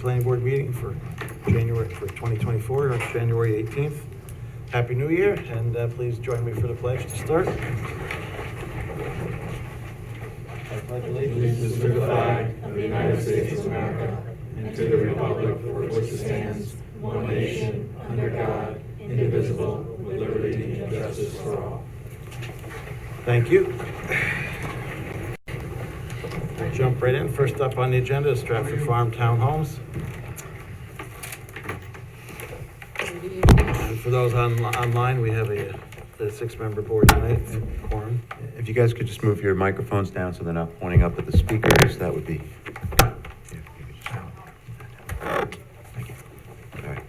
Planning Board meeting for 2024, January 18th. Happy New Year, and please join me for the pledge to start. I pledge allegiance to the flag of the United States of America and to the republic for which it stands, one nation, under God, indivisible, with liberty and justice for all. Thank you. We'll jump right in. First up on the agenda is Stratford Farm Townhomes. And for those online, we have a 6-member board tonight, quorum. If you guys could just move your microphones down so they're not pointing up at the speakers, that would be. Thank you. All right.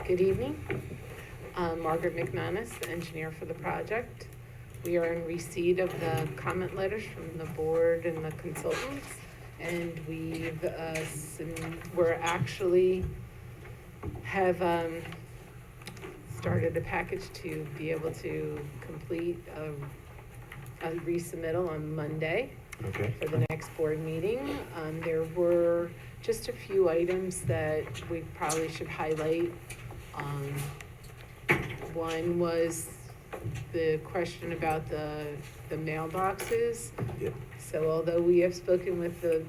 Good evening. Margaret McManus, the engineer for the project. We are in receipt of the comment letters from the board and the consultants, and we're actually have started a package to be able to complete a resubmittal on Monday. Okay. For the next board meeting. There were just a few items that we probably should highlight. One was the question about the mailboxes. Yep. So although we have spoken with the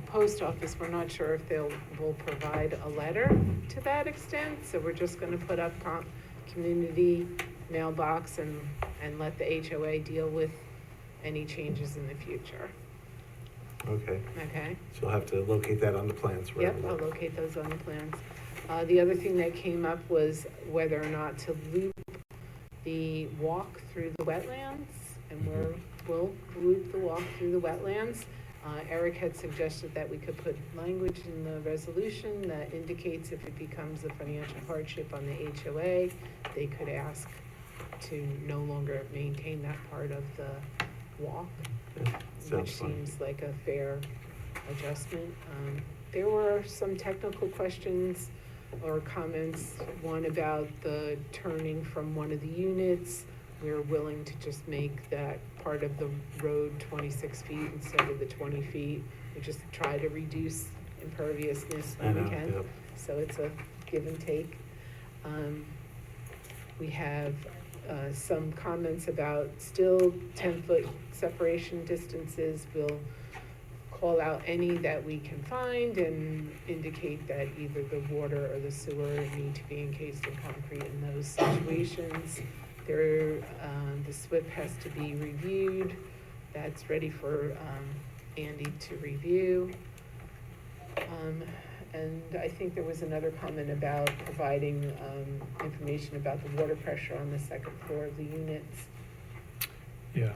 post office, we're not sure if will provide a letter to that extent. So we're just going to put up community mailbox and let the HOA deal with any changes in the future. Okay. Okay. So you'll have to locate that on the plans. Yep, I'll locate those on the plans. The other thing that came up was whether or not to loop the walk through the wetlands, and we'll loop the walk through the wetlands. Eric had suggested that we could put language in the resolution that indicates if it becomes a financial hardship on the HOA, they could ask to no longer maintain that part of the walk, which seems like a fair adjustment. There were some technical questions or comments, one about the turning from one of the units. We're willing to just make that part of the road 26 feet instead of the 20 feet. We just try to reduce imperviousness when we can. Yep. So it's a give and take. We have some comments about still 10-foot separation distances. We'll call out any that we can find and indicate that either the water or the sewer need to be encased in concrete in those situations. The SWIP has to be reviewed. That's ready for Andy to review. And I think there was another comment about providing information about the water pressure on the second floor of the units. Yeah.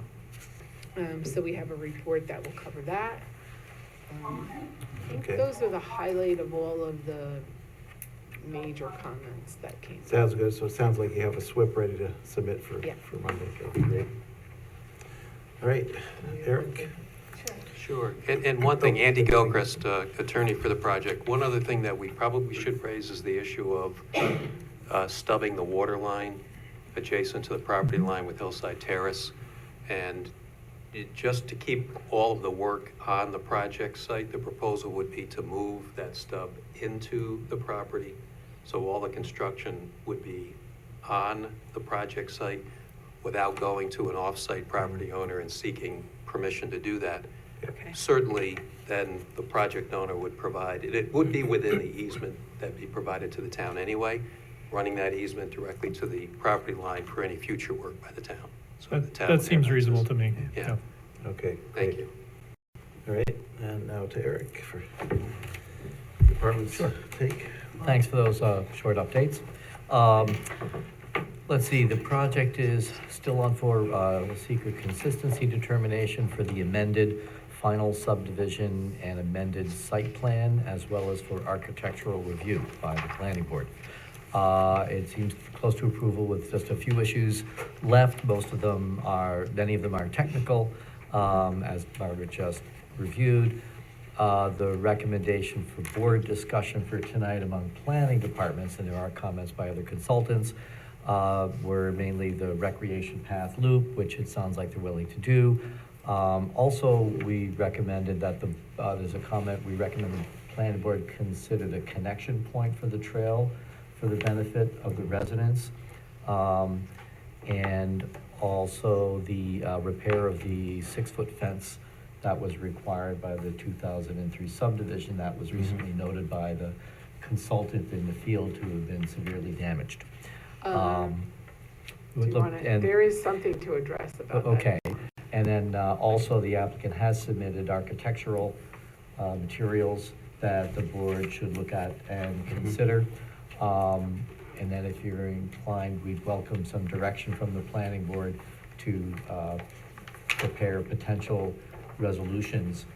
So we have a report that will cover that. I think Okay. those are the highlight of all of the major comments that came. Sounds good. So it sounds like you have a SWIP ready to submit for Monday. That'd be great. All right, Eric. Sure. And one thing, Andy Gilchrist, attorney for the project, one other thing that we probably should raise is the issue of stubbing the water line adjacent to the property line with Hillside Terrace. And just to keep all of the work on the project site, the proposal would be to move that stub into the property. So all the construction would be on the project site without going to an off-site property owner and seeking permission to do that. Okay. Certainly, then the project owner would provide, it would be within the easement that'd be provided to the town anyway, running that easement directly to the property line for any future work by the town. So the town That would seems have reasonable access. to me. Yeah. Okay. Thank you. All right, and now to Eric for department's take. Thanks for those short updates. Let's see, the project is still on for seeker consistency determination for the amended final subdivision and amended site plan, as well as for architectural review by the planning board. It seems close to approval with just a few issues left. Many of them are technical, as Margaret just reviewed. The recommendation for board discussion for tonight among planning departments, and there are comments by other consultants, were mainly the recreation path loop, which it sounds like they're willing to do. Also, we recommended that there's a comment, we recommend the planning board consider the connection point for the trail for the benefit of the residents. And also the repair of the 6-foot fence that was required by the 2003 subdivision that was recently noted by the consultant in the field to have been severely damaged. Do you wanna, there is something to address about that. Okay, and then also the applicant has submitted architectural materials that the board should look at and consider. And then if you're inclined, we'd welcome some direction from the planning board to prepare potential resolutions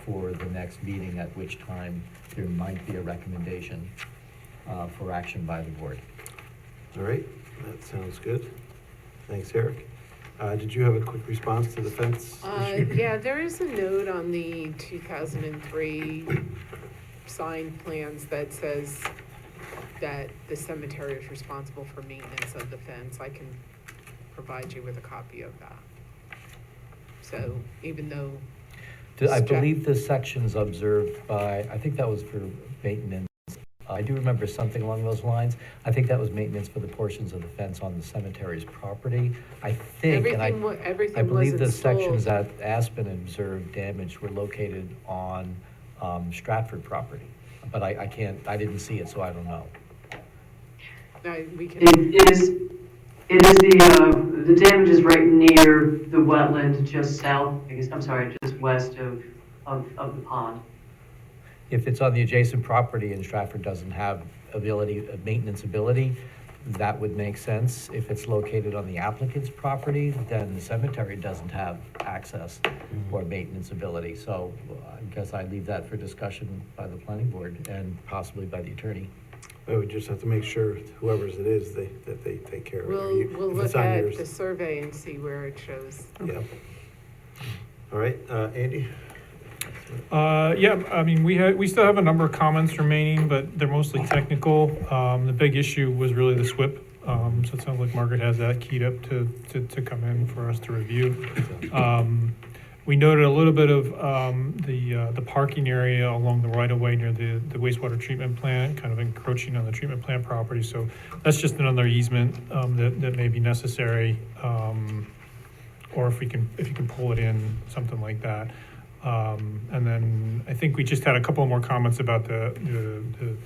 for the next meeting, at which time there might be a recommendation for action by the board. All right, that sounds good. Thanks, Eric. Did you have a quick response to the fence issue? Yeah, there is a note on the 2003 signed plans that says that the cemetery is responsible for maintenance of the fence. I can provide you with a copy of that. So even though. I believe this section's observed by, I think that was for maintenance. I do remember something along those lines. I think that was maintenance for the portions of the fence on the cemetery's property. I think, and I believe the sections that Aspen observed damage were located on Stratford property. But I didn't see it, so I don't know. We can. It is the damage is right near the wetland, just south, just west of the pond. If it's on the adjacent property and Stratford doesn't have maintenance ability, that would make sense. If it's located on the applicant's property, then the cemetery doesn't have access or maintenance ability. So I guess I'd leave that for discussion by the planning board and possibly by the attorney. We just have to make sure whoever's it is, that they take care of it. We'll look at the survey and see where it shows. Yeah. All right, Andy? Yeah, I mean, we still have a number of comments remaining, but they're mostly technical. The big issue was really the SWIP. So it sounds like Margaret has that keyed up to come in for us to review. We noted a little bit of the parking area along the right-of-way near the wastewater treatment plant, kind of encroaching on the treatment plant property. So that's just another easement that may be necessary, or if you can pull it in, something like that. And then I think we just had a couple more comments about the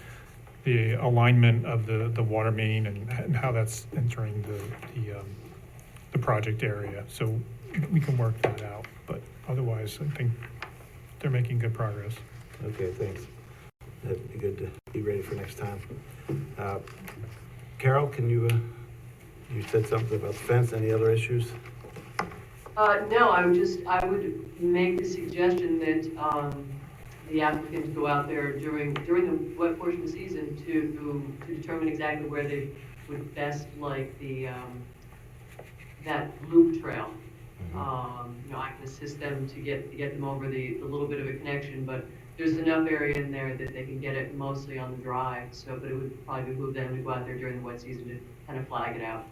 alignment of the water main and how that's entering the project area. So we can work that out, but otherwise I think they're making good progress. Okay, thanks. That'd be good to be ready for next time. Carol, can you said something about the fence, any other issues? No, I would make the suggestion that the applicants go out there during the wet portion of the season to determine exactly where they would best like that loop trail. I can assist them to get them over the little bit of a connection, but there's enough area in there that they can get it mostly on the drive. So, but it would probably behoove them to go out there during the wet season to kind of flag it out.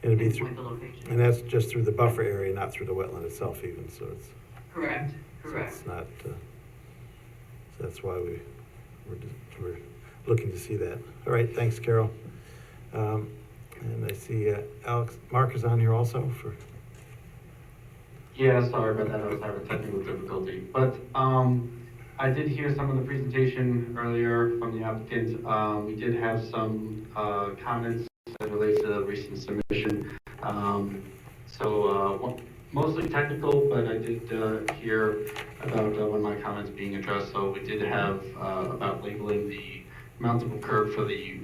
It'd be Point the location. and that's just through the buffer area, not through the wetland itself even, so it's. Correct. So it's not, so that's why we're looking to see that. All right, thanks, Carol. And I see Mark is on here also for. Yeah, sorry about that. I was having technical difficulty. But I did hear some of the presentation earlier from the applicant. We did have some comments that relate to the recent submission. Mostly technical, but I did hear about one of my comments being addressed. So we did have about labeling the mountable curb for the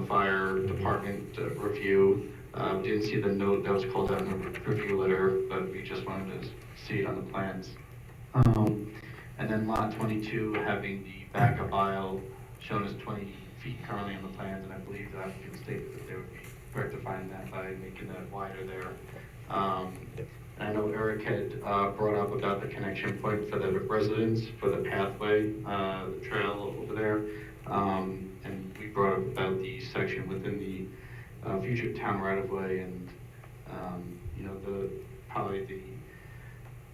fire department review. Didn't see the note that was called out in the review letter, but we just wanted to see it on the plans. And then lot 22 having the backup aisle shown as 20 feet currently on the plans, and I believe the applicant stated that they would be rectifying that by making that wider there. I know Eric had brought up about the connection point for the residents for the pathway, the trail over there. And we brought up about the section within the future town right-of-way and, probably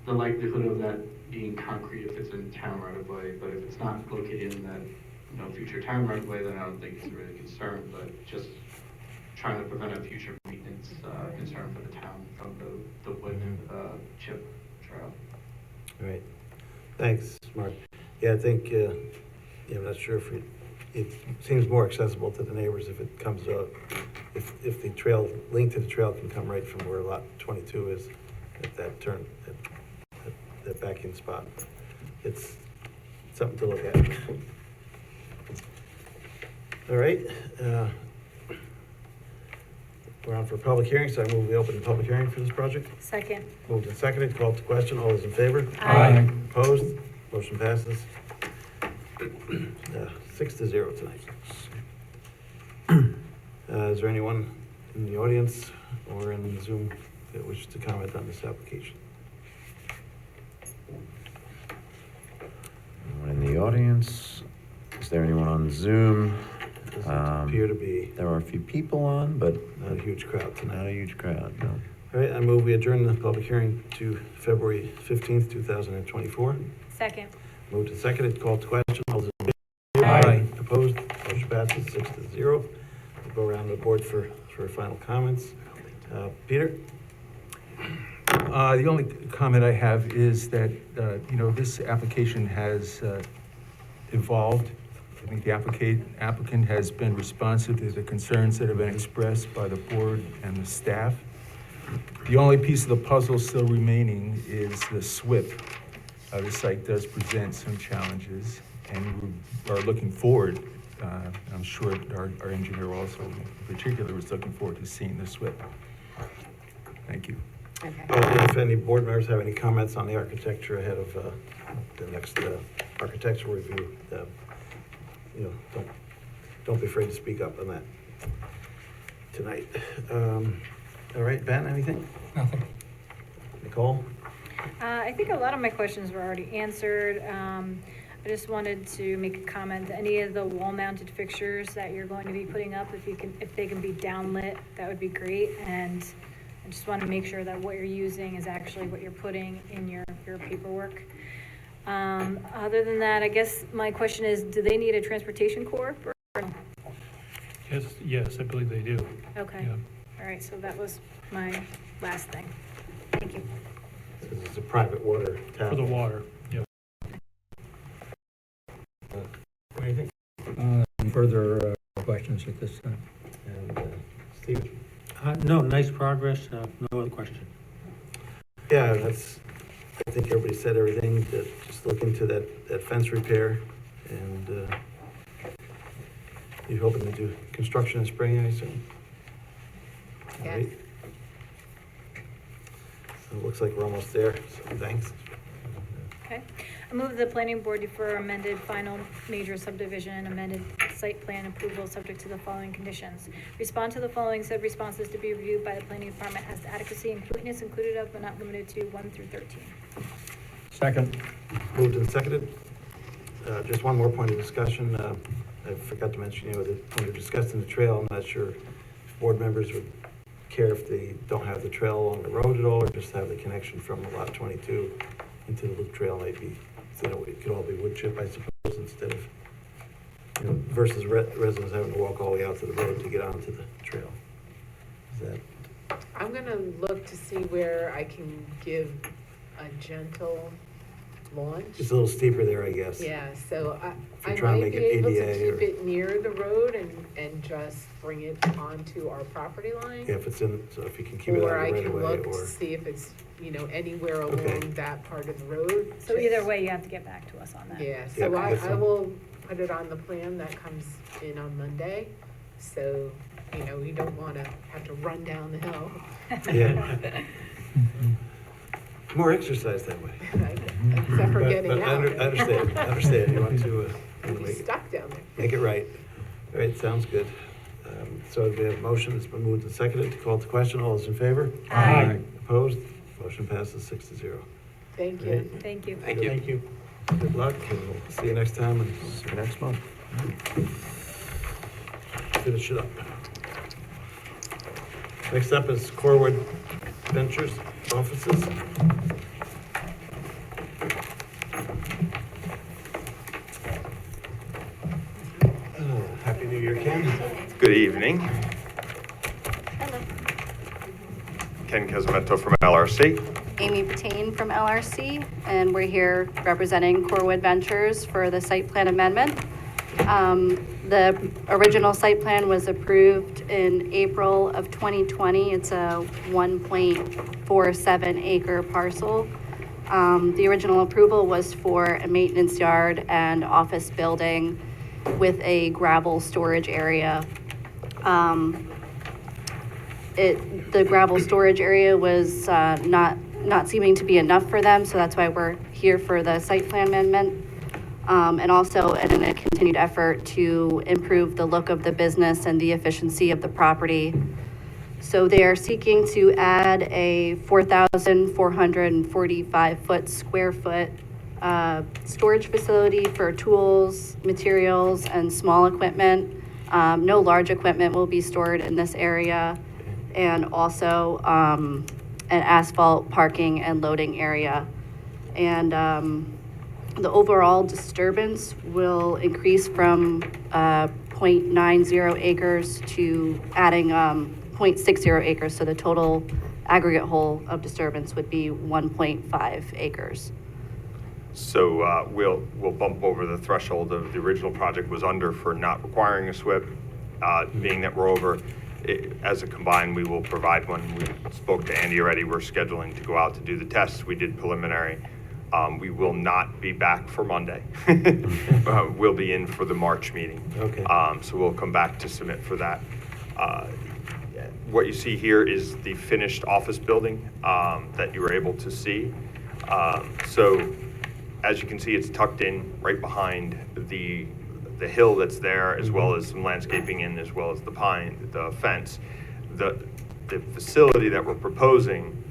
the likelihood of that being concrete if it's in town right of way, but if it's not located in that, future town right of way, then I don't think it's really a concern, but just trying to prevent a future maintenance, concern for the town from the wood, chip trail. All right, thanks, Mark. Yeah, I think, I'm not sure if it seems more accessible to the neighbors if it comes up, if the trail, link to the trail can come right from where lot 22 is, at that turn, that back-in spot. It's something to look at. All right, we're on for public hearing, so I move we open the public hearing for this project. Second. Moved and seconded, called to question, all those in favor? Aye. Opposed? Motion passes. 6-0 tonight. Is there anyone in the audience or in Zoom that wishes to comment on this application? Anyone in the audience? Is there anyone on Zoom? Doesn't appear to be. There are a few people on, but Not a huge crowd not tonight. a huge crowd, no. All right, I move we adjourn the public hearing to February 15th, 2024. Second. Moved and seconded, called to question, all those in favor? Opposed? Motion passes 6-0. We'll go around the board for final comments. Peter? The only comment I have is that, this application has evolved. I think the applicant has been responsive to the concerns that have been expressed by the board and the staff. The only piece of the puzzle still remaining is the SWIP. The site does present some challenges, and we are looking forward, I'm sure our engineer also in particular was looking forward to seeing the SWIP. Thank you. Okay. If any board members have any comments on the architecture ahead of the next architectural review, don't be afraid to speak up on that tonight. All right, Ben, anything? Nothing. Nicole? I think a lot of my questions were already answered. I just wanted to make a comment. Any of the wall-mounted fixtures that you're going to be putting up, if they can be downlit, that would be great. And I just want to make sure that what you're using is actually what you're putting in your paperwork. Other than that, I guess my question is, do they need a transportation corp? Or no? Yes, I believe they do. Okay. Yeah. All right, so that was my last thing. Thank you. This is a private water tap. For the water, yeah. What do you think? Further questions at this time? And Steve? No, nice progress, no other question. Yeah, I think everybody said everything. Just look into that fence repair, and you're hoping to do construction in spring, I assume? All Yes. right. So it looks like we're almost there, so thanks. Okay. I move the planning board defer amended final major subdivision, amended site plan approval subject to the following conditions. Respond to the following said responses to be reviewed by the planning department as to adequacy and completeness included of but not limited to 1 through 13. Second. Moved and seconded. Just one more point of discussion. I forgot to mention, that when you're discussing the trail, I'm not sure if board members would care if they don't have the trail along the road at all, or just have the connection from lot 22 into the loop trail. Might be, it could all be wood chip, I suppose, instead of, versus residents having to walk all the way out to the road to get onto the trail. Is that? I'm gonna look to see where I can give a gentle launch. It's a little steeper there, I guess. Yeah, so If you're I trying to might make be it able to ADA keep it near the road and just bring it onto our property line. Yeah, if you can keep it Or out I of the right can of way, look to or, see if it's, anywhere Okay. along that part of the road. So either way, you have to get back to us on that. Yeah, Yeah, so I guess I so. will put it on the plan that comes in on Monday. So, you don't wanna have to run down the hill. yeah. More exercise that way. Except for getting But I out. understand, you want to Be make it, stuck down there. make it right. All right, sounds good. So we have a motion, it's been moved and seconded to call to question, all those in favor? Aye. Opposed? Motion passes 6-0. Thank you. Right. Thank you. Thank you. Thank you. Good luck, and we'll see you next time, and See you next month. finish it up. Next up is Corwood Ventures Offices. here, Ken. Good evening. Ken Casamento from LRC. Amy Patain from LRC, and we're here representing Corwood Ventures for the site plan amendment. The original site plan was approved in April of 2020. It's a 1.47 acre parcel. The original approval was for a maintenance yard and office building with a gravel storage area. The gravel storage area was not seeming to be enough for them, so that's why we're here for the site plan amendment. And also in a continued effort to improve the look of the business and the efficiency of the property. So they are seeking to add a 4,445 square foot storage facility for tools, materials, and small equipment. No large equipment will be stored in this area. And also an asphalt parking and loading area. And the overall disturbance will increase from 0.90 acres to adding 0.60 acres. So the total aggregate whole of disturbance would be 1.5 acres. So we'll bump over the threshold of the original project was under for not requiring a SWIP. Being that we're over, as a combined, we will provide one. We spoke to Andy already. We're scheduling to go out to do the tests. We did preliminary. We will not be back for Monday. We'll be in for the March meeting. Okay. So we'll come back to submit for that. What you see here is the finished office building that you were able to see. So as you can see, it's tucked in right behind the hill that's there, as well as some landscaping in, as well as the fence. The facility that we're proposing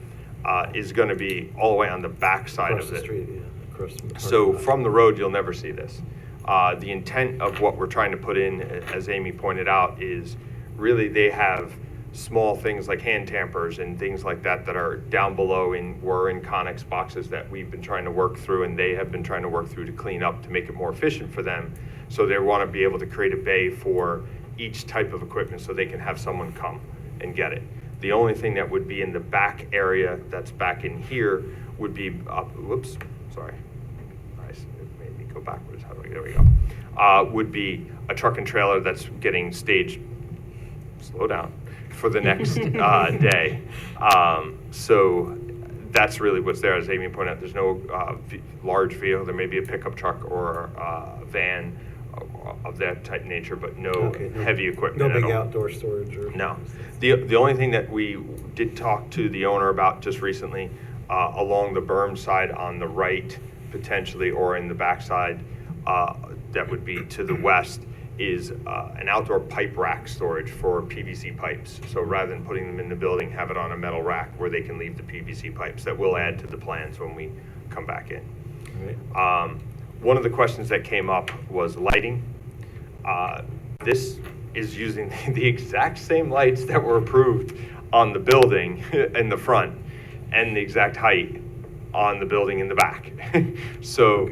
is going to be all the way on the back side Across of the it. street, yeah. Across the So parking lot. from the road, you'll never see this. The intent of what we're trying to put in, as Amy pointed out, is really they have small things like hand tampers and things like that that are down below were in Connex boxes that we've been trying to work through, and they have been trying to work through to clean up to make it more efficient for them. So they want to be able to create a bay for each type of equipment so they can have someone come and get it. The only thing that would be in the back area that's back in here would be, whoops, sorry. Nice, it made me go backwards. How do I, there we go. Would be a truck and trailer that's getting staged, slow down, for the next day. So that's really what's there. As Amy pointed out, there's no large vehicle. There may be a pickup truck or a van of that type nature, but no heavy equipment No at big all. outdoor storage or? No. The only thing that we did talk to the owner about just recently, along the berm side on the right, potentially, or in the backside, that would be to the west, is an outdoor pipe rack storage for PVC pipes. So rather than putting them in the building, have it on a metal rack where they can leave the PVC pipes. That will add to the plans when we come back in. Right. One of the questions that came up was lighting. This is using the exact same lights that were approved on the building in the front and the exact height on the building in the back. So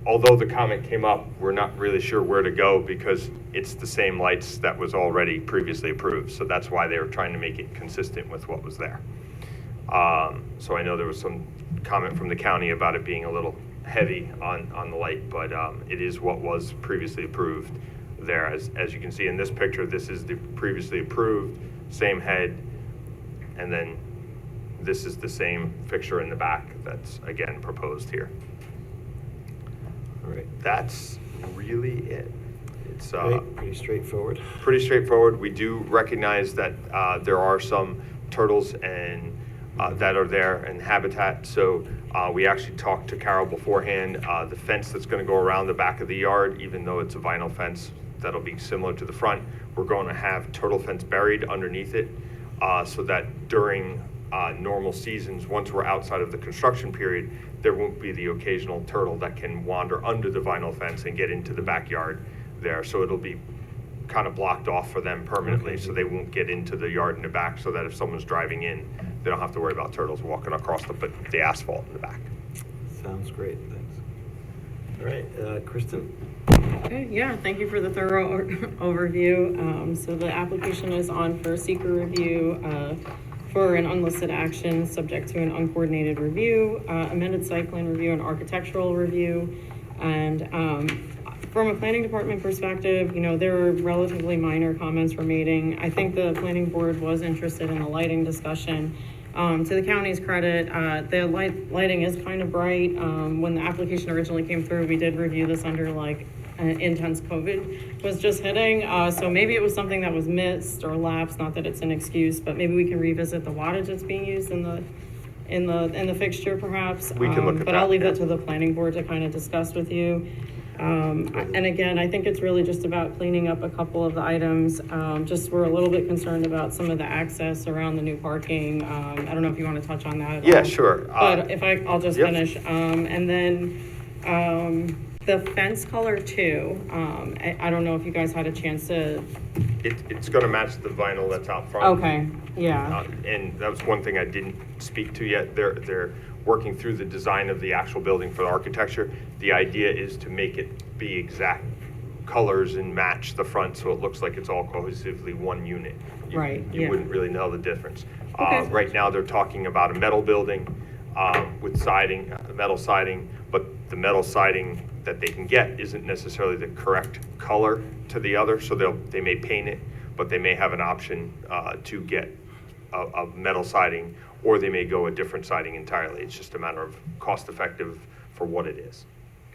although the comment came up, we're not really sure where to go because it's the same lights that was already previously approved. So that's why they were trying to make it consistent with what was there. So I know there was some comment from the county about it being a little heavy on the light, but it is what was previously approved there. As you can see in this picture, this is the previously approved, same head, and then this is the same fixture in the back that's again proposed here. All right. That's really it. It's Pretty straightforward. pretty straightforward. We do recognize that there are some turtles and that are there in habitat. So we actually talked to Carol beforehand. The fence that's going to go around the back of the yard, even though it's a vinyl fence that'll be similar to the front, we're going to have turtle fence buried underneath it so that during normal seasons, once we're outside of the construction period, there won't be the occasional turtle that can wander under the vinyl fence and get into the backyard there. So it'll be kind of blocked off for them permanently, so they won't get into the yard in the back, so that if someone's driving in, they don't have to worry about turtles walking across the asphalt in the back. Sounds great, thanks. All right, Kristen? Okay, yeah, thank you for the thorough overview. So the application is on for seeker review for an unlisted action subject to an uncoordinated review, amended site plan review, and architectural review. And from a planning department perspective, there are relatively minor comments remaining. I think the planning board was interested in the lighting discussion. To the county's credit, the lighting is kind of bright. When the application originally came through, we did review this under intense COVID was just hitting. So maybe it was something that was missed or lapsed, not that it's an excuse, but maybe we can revisit the wattage that's being used in the fixture perhaps. We can look at but that, I'll leave yeah. that to the planning board to kind of discuss with you. And again, I think it's really just about cleaning up a couple of the items. Just we're a little bit concerned about some of the access around the new parking. I don't know if you want to touch on that at Yeah, all. sure. But I'll just Yep. finish. And then the fence color too. I don't know if you guys had a chance to. It's gonna match the vinyl that's out front. Okay, yeah. And that was one thing I didn't speak to yet. They're working through the design of the actual building for the architecture. The idea is to make it be exact colors and match the front, so it looks like it's all cohesively one unit. Right, You yeah. wouldn't really know the difference. Okay. Right now, they're talking about a metal building with siding, metal siding, but the metal siding that they can get isn't necessarily the correct color to the other, so they may paint it, but they may have an option to get a metal siding, or they may go a different siding entirely. It's just a matter of cost effective for what it is,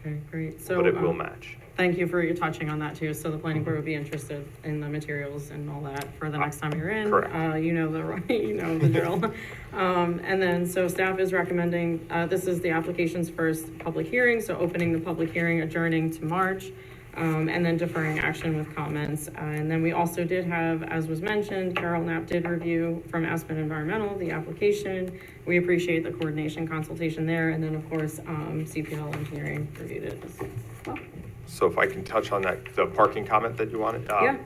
Okay, great. So, but it will match. thank you for your touching on that too. So the planning board would be interested in the materials and all that for the next time you're in. Correct. You know the drill. And then, so staff is recommending, this is the application's first public hearing, so opening the public hearing, adjourning to March, and then deferring action with comments. And then we also did have, as was mentioned, Carol Knapp did review from Aspen Environmental, the application. We appreciate the coordination consultation there. And then, of course, CPL Engineering reviewed it as well. So if I can touch on that, the parking comment that you wanted. Yeah.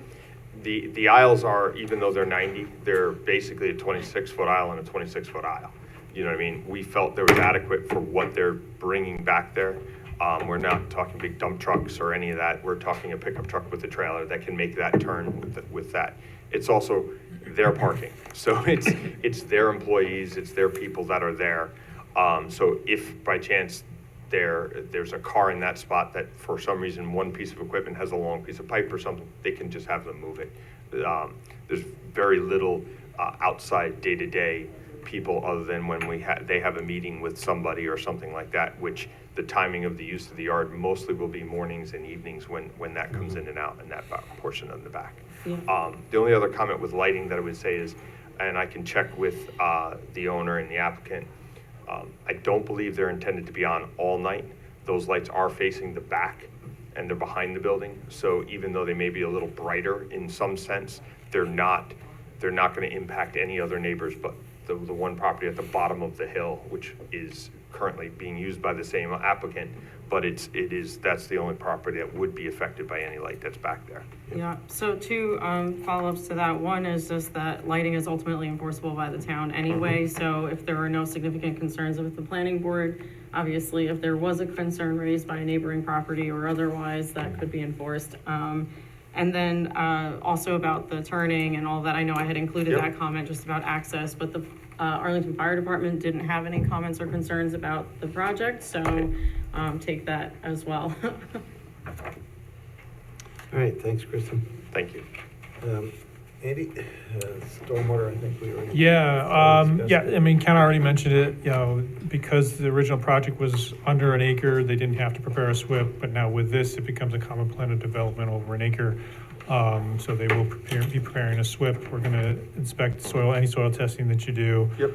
The aisles are, even though they're 90, they're basically a 26-foot aisle and a 26-foot aisle. You know what I mean? We felt there was adequate for what they're bringing back there. We're not talking big dump trucks or any of that. We're talking a pickup truck with a trailer that can make that turn with that. It's also their parking. So it's their employees, it's their people that are there. So if by chance there's a car in that spot that for some reason one piece of equipment has a long piece of pipe or something, they can just have them move it. There's very little outside day-to-day people other than when they have a meeting with somebody or something like that, which the timing of the use of the yard mostly will be mornings and evenings when that comes in and out in that portion of the back. Yeah. The only other comment with lighting that I would say is, and I can check with the owner and the applicant, I don't believe they're intended to be on all night. Those lights are facing the back and they're behind the building. So even though they may be a little brighter in some sense, they're not going to impact any other neighbors but the one property at the bottom of the hill, which is currently being used by the same applicant, but that's the only property that would be affected by any light that's back there. Yeah, so two follow-ups to that. One is just that lighting is ultimately enforceable by the town anyway, so if there are no significant concerns with the planning board, obviously if there was a concern raised by a neighboring property or otherwise, that could be enforced. And then also about the turning and all that, I know I had included Yep. that comment just about access, but the Arlington Fire Department didn't have any comments or concerns about the project, so take that as well. All right, thanks, Kristen. Thank you. Andy, stormwater, I think we already. Yeah, discussed yeah, it. I mean, Ken already mentioned it, because the original project was under an acre, they didn't have to prepare a SWIP, but now with this, it becomes a common plan of development over an acre. So they will be preparing a SWIP. We're gonna inspect any soil testing that you do. Yep.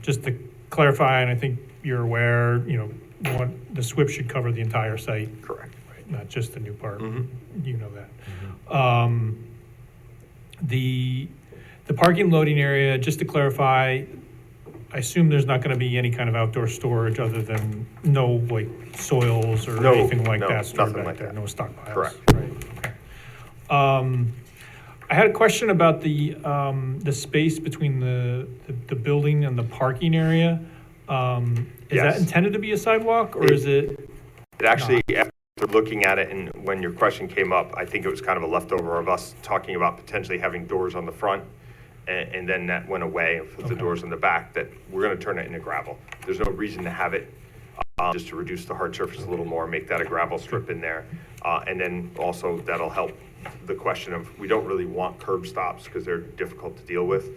Just to clarify, and I think you're aware, the SWIP should cover the entire site, Correct. right? Not just the new part. Mhm. You know that. The parking loading area, just to clarify, I assume there's not gonna be any kind of outdoor storage other than no like soils or No, anything like no, that stored nothing back like there, that. no stockpiles? Correct. Right, okay. I had a question about the space between the building and the parking area. Is that Yes. intended to be a sidewalk or is it? It actually, after looking at it and when your question came up, I think it was kind of a leftover of us talking about potentially having doors on the front. And then that went away with the doors on the back, that we're gonna turn it into gravel. There's no reason to have it, just to reduce the hard surface a little more, make that a gravel strip in there. And then also that'll help the question of, we don't really want curb stops because they're difficult to deal with.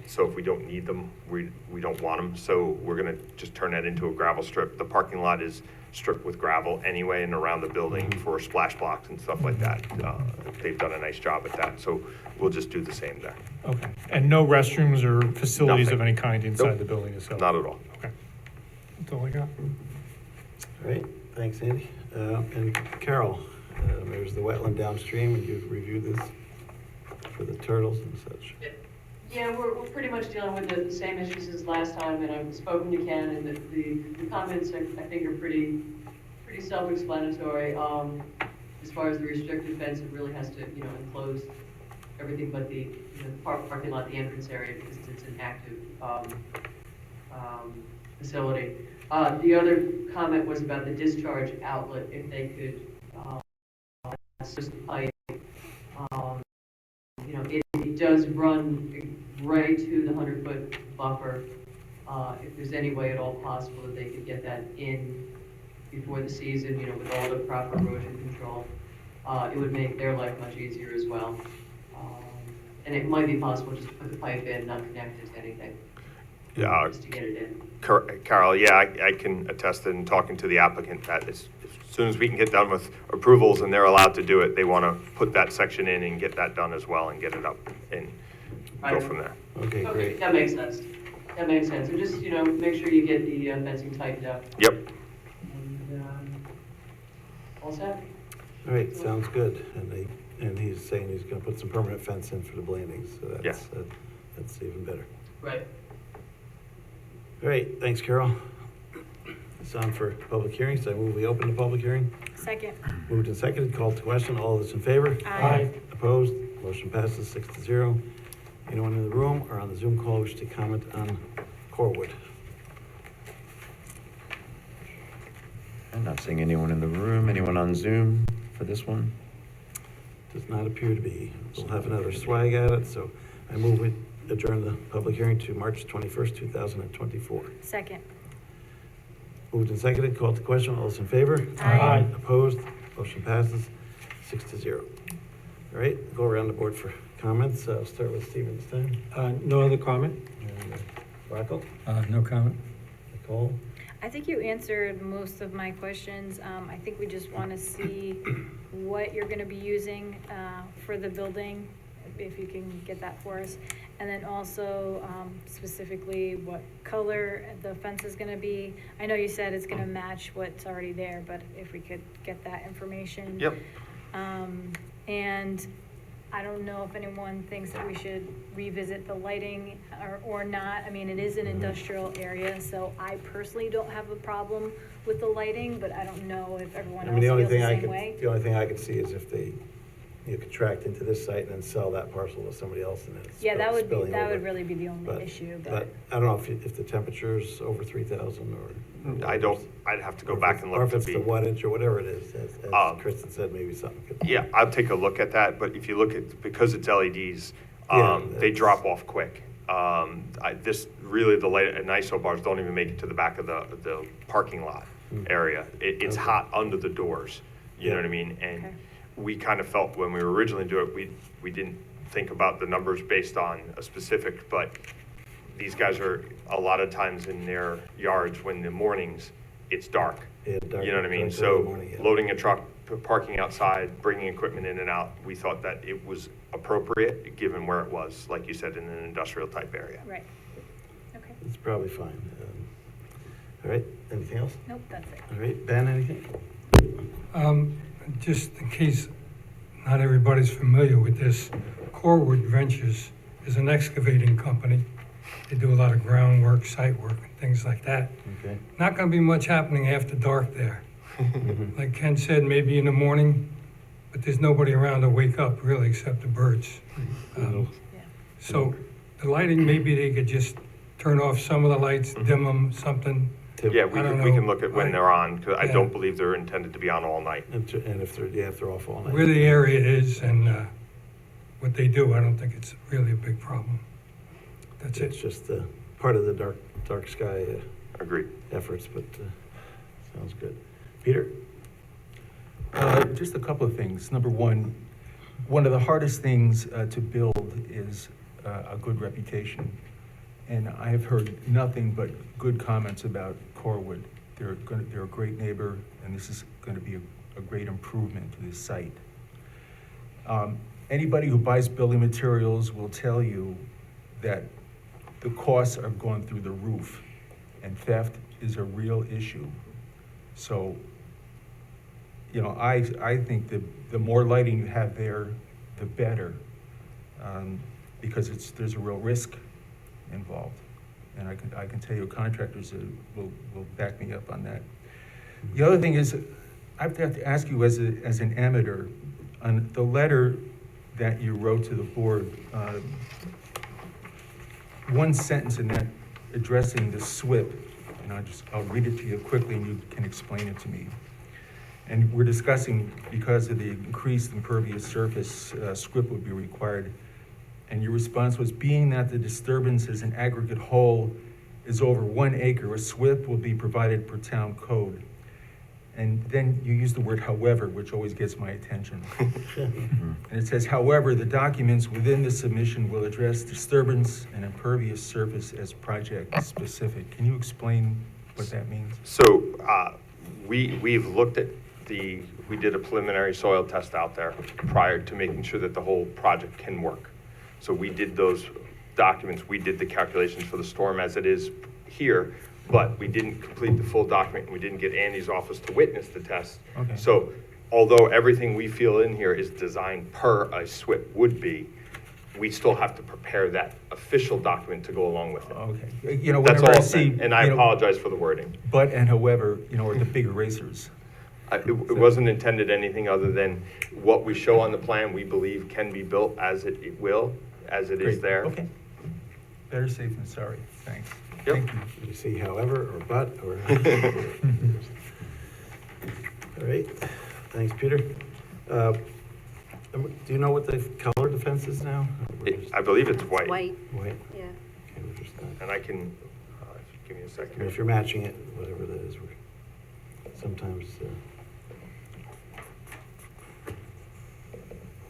So if we don't need them, we don't want them. So we're gonna just turn that into a gravel strip. The parking lot is stripped with gravel anyway and around the building for splash blocks and stuff like that. They've done a nice job at that. So we'll just do the same there. Okay. And no restrooms or facilities of Nothing. any kind inside Nope. the building itself? Not at all. Okay. That's all I got. All right, thanks, Andy. And Carol, there's the wetland downstream, and you've reviewed this for the turtles and such. Yeah, we're pretty much dealing with the same issues as last time, and I've spoken to Ken, and the comments, I think, are pretty self-explanatory. As far as the restricted fence, it really has to, enclose everything but the, parking lot, the entrance area, because it's an active, facility. The other comment was about the discharge outlet, if they could, assist the pipe. It does run right to the 100-foot buffer. If there's any way at all possible that they could get that in before the season, with all the proper erosion control, it would make their life much easier as well. And it might be possible just to put the pipe in, not connect it to anything. Yeah, Just to get it in. Carol, yeah, I can attest in talking to the applicant that as soon as we can get done with approvals and they're allowed to do it, they want to put that section in and get that done as well and get it up and go Right. from there. Okay, Okay, great. that makes sense. That makes sense. And just, make sure you get the fencing tightened up. Yep. And, all set? All right, sounds good. And he's saying he's gonna put some permanent fence in for the landings, so Yeah. that's even better. Right. All right, thanks, Carol. It's on for public hearing, so I move we open the public hearing. Second. Moved and seconded, called to question. All those in favor? Aye. Opposed? Motion passes 6-0. Anyone in the room or on the Zoom call wish to comment on Corwood? I'm not seeing anyone in the room. Anyone on Zoom for this one? Does not appear to be. We'll have another swag at it, so I move we adjourn the public hearing to March 21st, 2024. Second. Moved and seconded, called to question. All those in favor? Aye. Opposed? Motion passes 6-0. All right, go around the board for comments. I'll start with Stephen this time. No other comment? And Rocco? No comment. Nicole? I think you answered most of my questions. I think we just want to see what you're going to be using for the building, if you can get that for us. And then also specifically what color the fence is going to be. I know you said it's going to match what's already there, but if we could get that information. Yep. And I don't know if anyone thinks that we should revisit the lighting or not. I mean, it is an industrial area, so I personally don't have a problem with the lighting, but I don't know if everyone else feels the same way. The only thing I could see is if they, contract into this site and then sell that parcel to somebody else and then it's Yeah, that would spilling over. really be the only issue, But I don't know if the temperature's over 3,000 or. I'd have to go back and look Or if to it's the be. wattage or whatever it is, as Kristen said, maybe something could. Yeah, I'll take a look at that, but if you look at, because it's LEDs, Yeah, they that's- drop off quick. The light and ISO bars don't even make it to the back of the parking lot area. It's Okay. hot under the doors, you know Yeah. what I mean? And Okay. we kind of felt when we were originally doing it, we didn't think about the numbers based on a specific, but these guys are a lot of times in their yards when the mornings, it's dark. Yeah, dark- You know what I mean? dark early So morning, yeah. loading a truck, parking outside, bringing equipment in and out, we thought that it was appropriate, given where it was, like you said, in an industrial type area. Right. Okay. It's probably fine. All right, anything else? Nope, that's it. All right, Ben, anything? Just in case not everybody's familiar with this, Corwood Ventures is an excavating company. They do a lot of groundwork, site work, and things like that. Okay. Not gonna be much happening after dark there. Like Ken said, maybe in the morning, but there's nobody around to wake up really except the birds. Yeah. So the lighting, maybe they could just turn off some of the lights, dim them, something. Yeah, I don't we can know. look at when they're on, because I Yeah. don't believe they're intended to be on all night. And if they're off all night. Where the area is and what they do, I don't think it's really a big problem. That's It's it. just part of the dark sky Agreed. efforts, but sounds good. Peter? Just a couple of things. Number one of the hardest things to build is a good reputation. And I have heard nothing but good comments about Corwood. They're a great neighbor, and this is going to be a great improvement to this site. Anybody who buys building materials will tell you that the costs are going through the roof, and theft is a real issue. So, you know, I think the more lighting you have there, the better, because there's a real risk involved. And I can tell you contractors will back me up on that. The other thing is, I have to ask you as an amateur, on the letter that you wrote to the board, one sentence in that addressing the SWIP, and I'll read it to you quickly and you can explain it to me. And we're discussing, because of the increased impervious surface, SWIP would be required. And your response was, being that the disturbance as an aggregate whole is over 1 acre, a SWIP will be provided per town code. And then you use the word however, which always gets my attention. And it says, however, the documents within the submission will address disturbance and impervious surface as project specific. Can you explain what that means? So we've looked at we did a preliminary soil test out there prior to making sure that the whole project can work. So we did those documents, we did the calculations for the storm as it is here, but we didn't complete the full document, and we didn't get Andy's office to witness the test. Okay. So although everything we feel in here is designed per a SWIP would be, we still have to prepare that official document to go along with it. Okay. You know, That's whenever all I see, and I you know, apologize for the wording. but and however, you know, are the big erasers. It wasn't intended anything other than what we show on the plan, we believe can be built as it will, as it is Great. there. Okay. Better safe than sorry. Thanks. Yep. Thank you. Did you see however, or but, or? All right, thanks, Peter. Do you know what the color of the fence is now? I believe it's white. White, White? yeah. Okay, we're just not, And I can, if you give me a I mean, second. if you're matching it, whatever that is, sometimes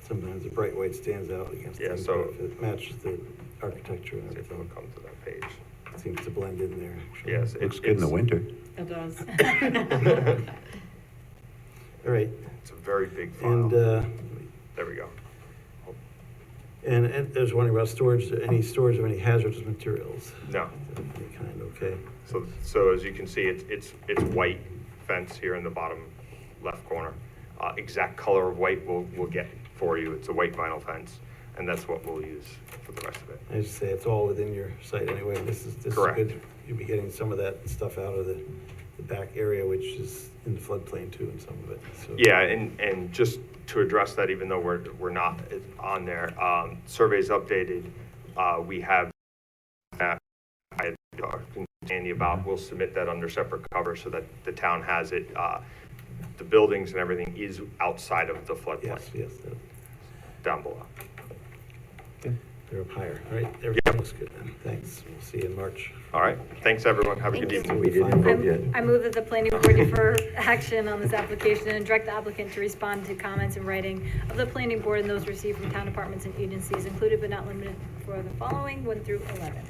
sometimes the bright white stands out against Yeah, things, so- but if it matches the architecture and See if everything, it'll come to that page. it seems to blend in there, actually. Yes. Looks good in the winter. It does. All right, It's a very big file. and, There we go. and I was wondering about storage, any storage of any hazardous materials? No. Of any kind, okay. So as you can see, it's white fence here in the bottom left corner. Exact color of white we'll get for you. It's a white vinyl fence, and that's what we'll use for the rest of it. I just say it's all within your site anyway. This is Correct. good. You'll be getting some of that stuff out of the back area, which is in the floodplain too, and some of it, so. Yeah, and just to address that, even though we're not on there, surveys updated, we have that I had talked to Andy about, we'll submit that under separate cover so that the town has it. The buildings and everything is outside of the floodplain, Yes, down below. they're up higher. All right, everything looks good then. Thanks. We'll see you in March. All right, thanks, everyone. Have a good Thank you. evening. We didn't vote yet. I move that the planning board defer action on this application and direct the applicant to respond to comments in writing of the planning board and those received from town departments and agencies, included but not limited for the following, 1 through 11.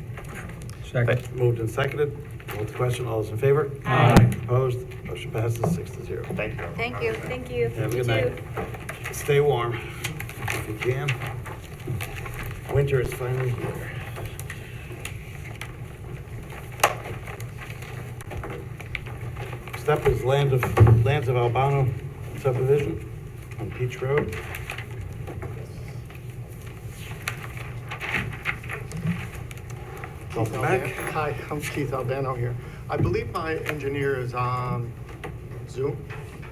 Second. Moved and seconded. Call to question. All those in favor? Aye. Opposed? Motion passes 6-0. Thank you. Thank you. Thank you. Have a You good too. night. Stay warm if you can. Winter is finally here. Next up is Lands of Albano subdivision on Peach Road. Welcome back. Hi, I'm Keith Albano here. I believe my engineer is on Zoom,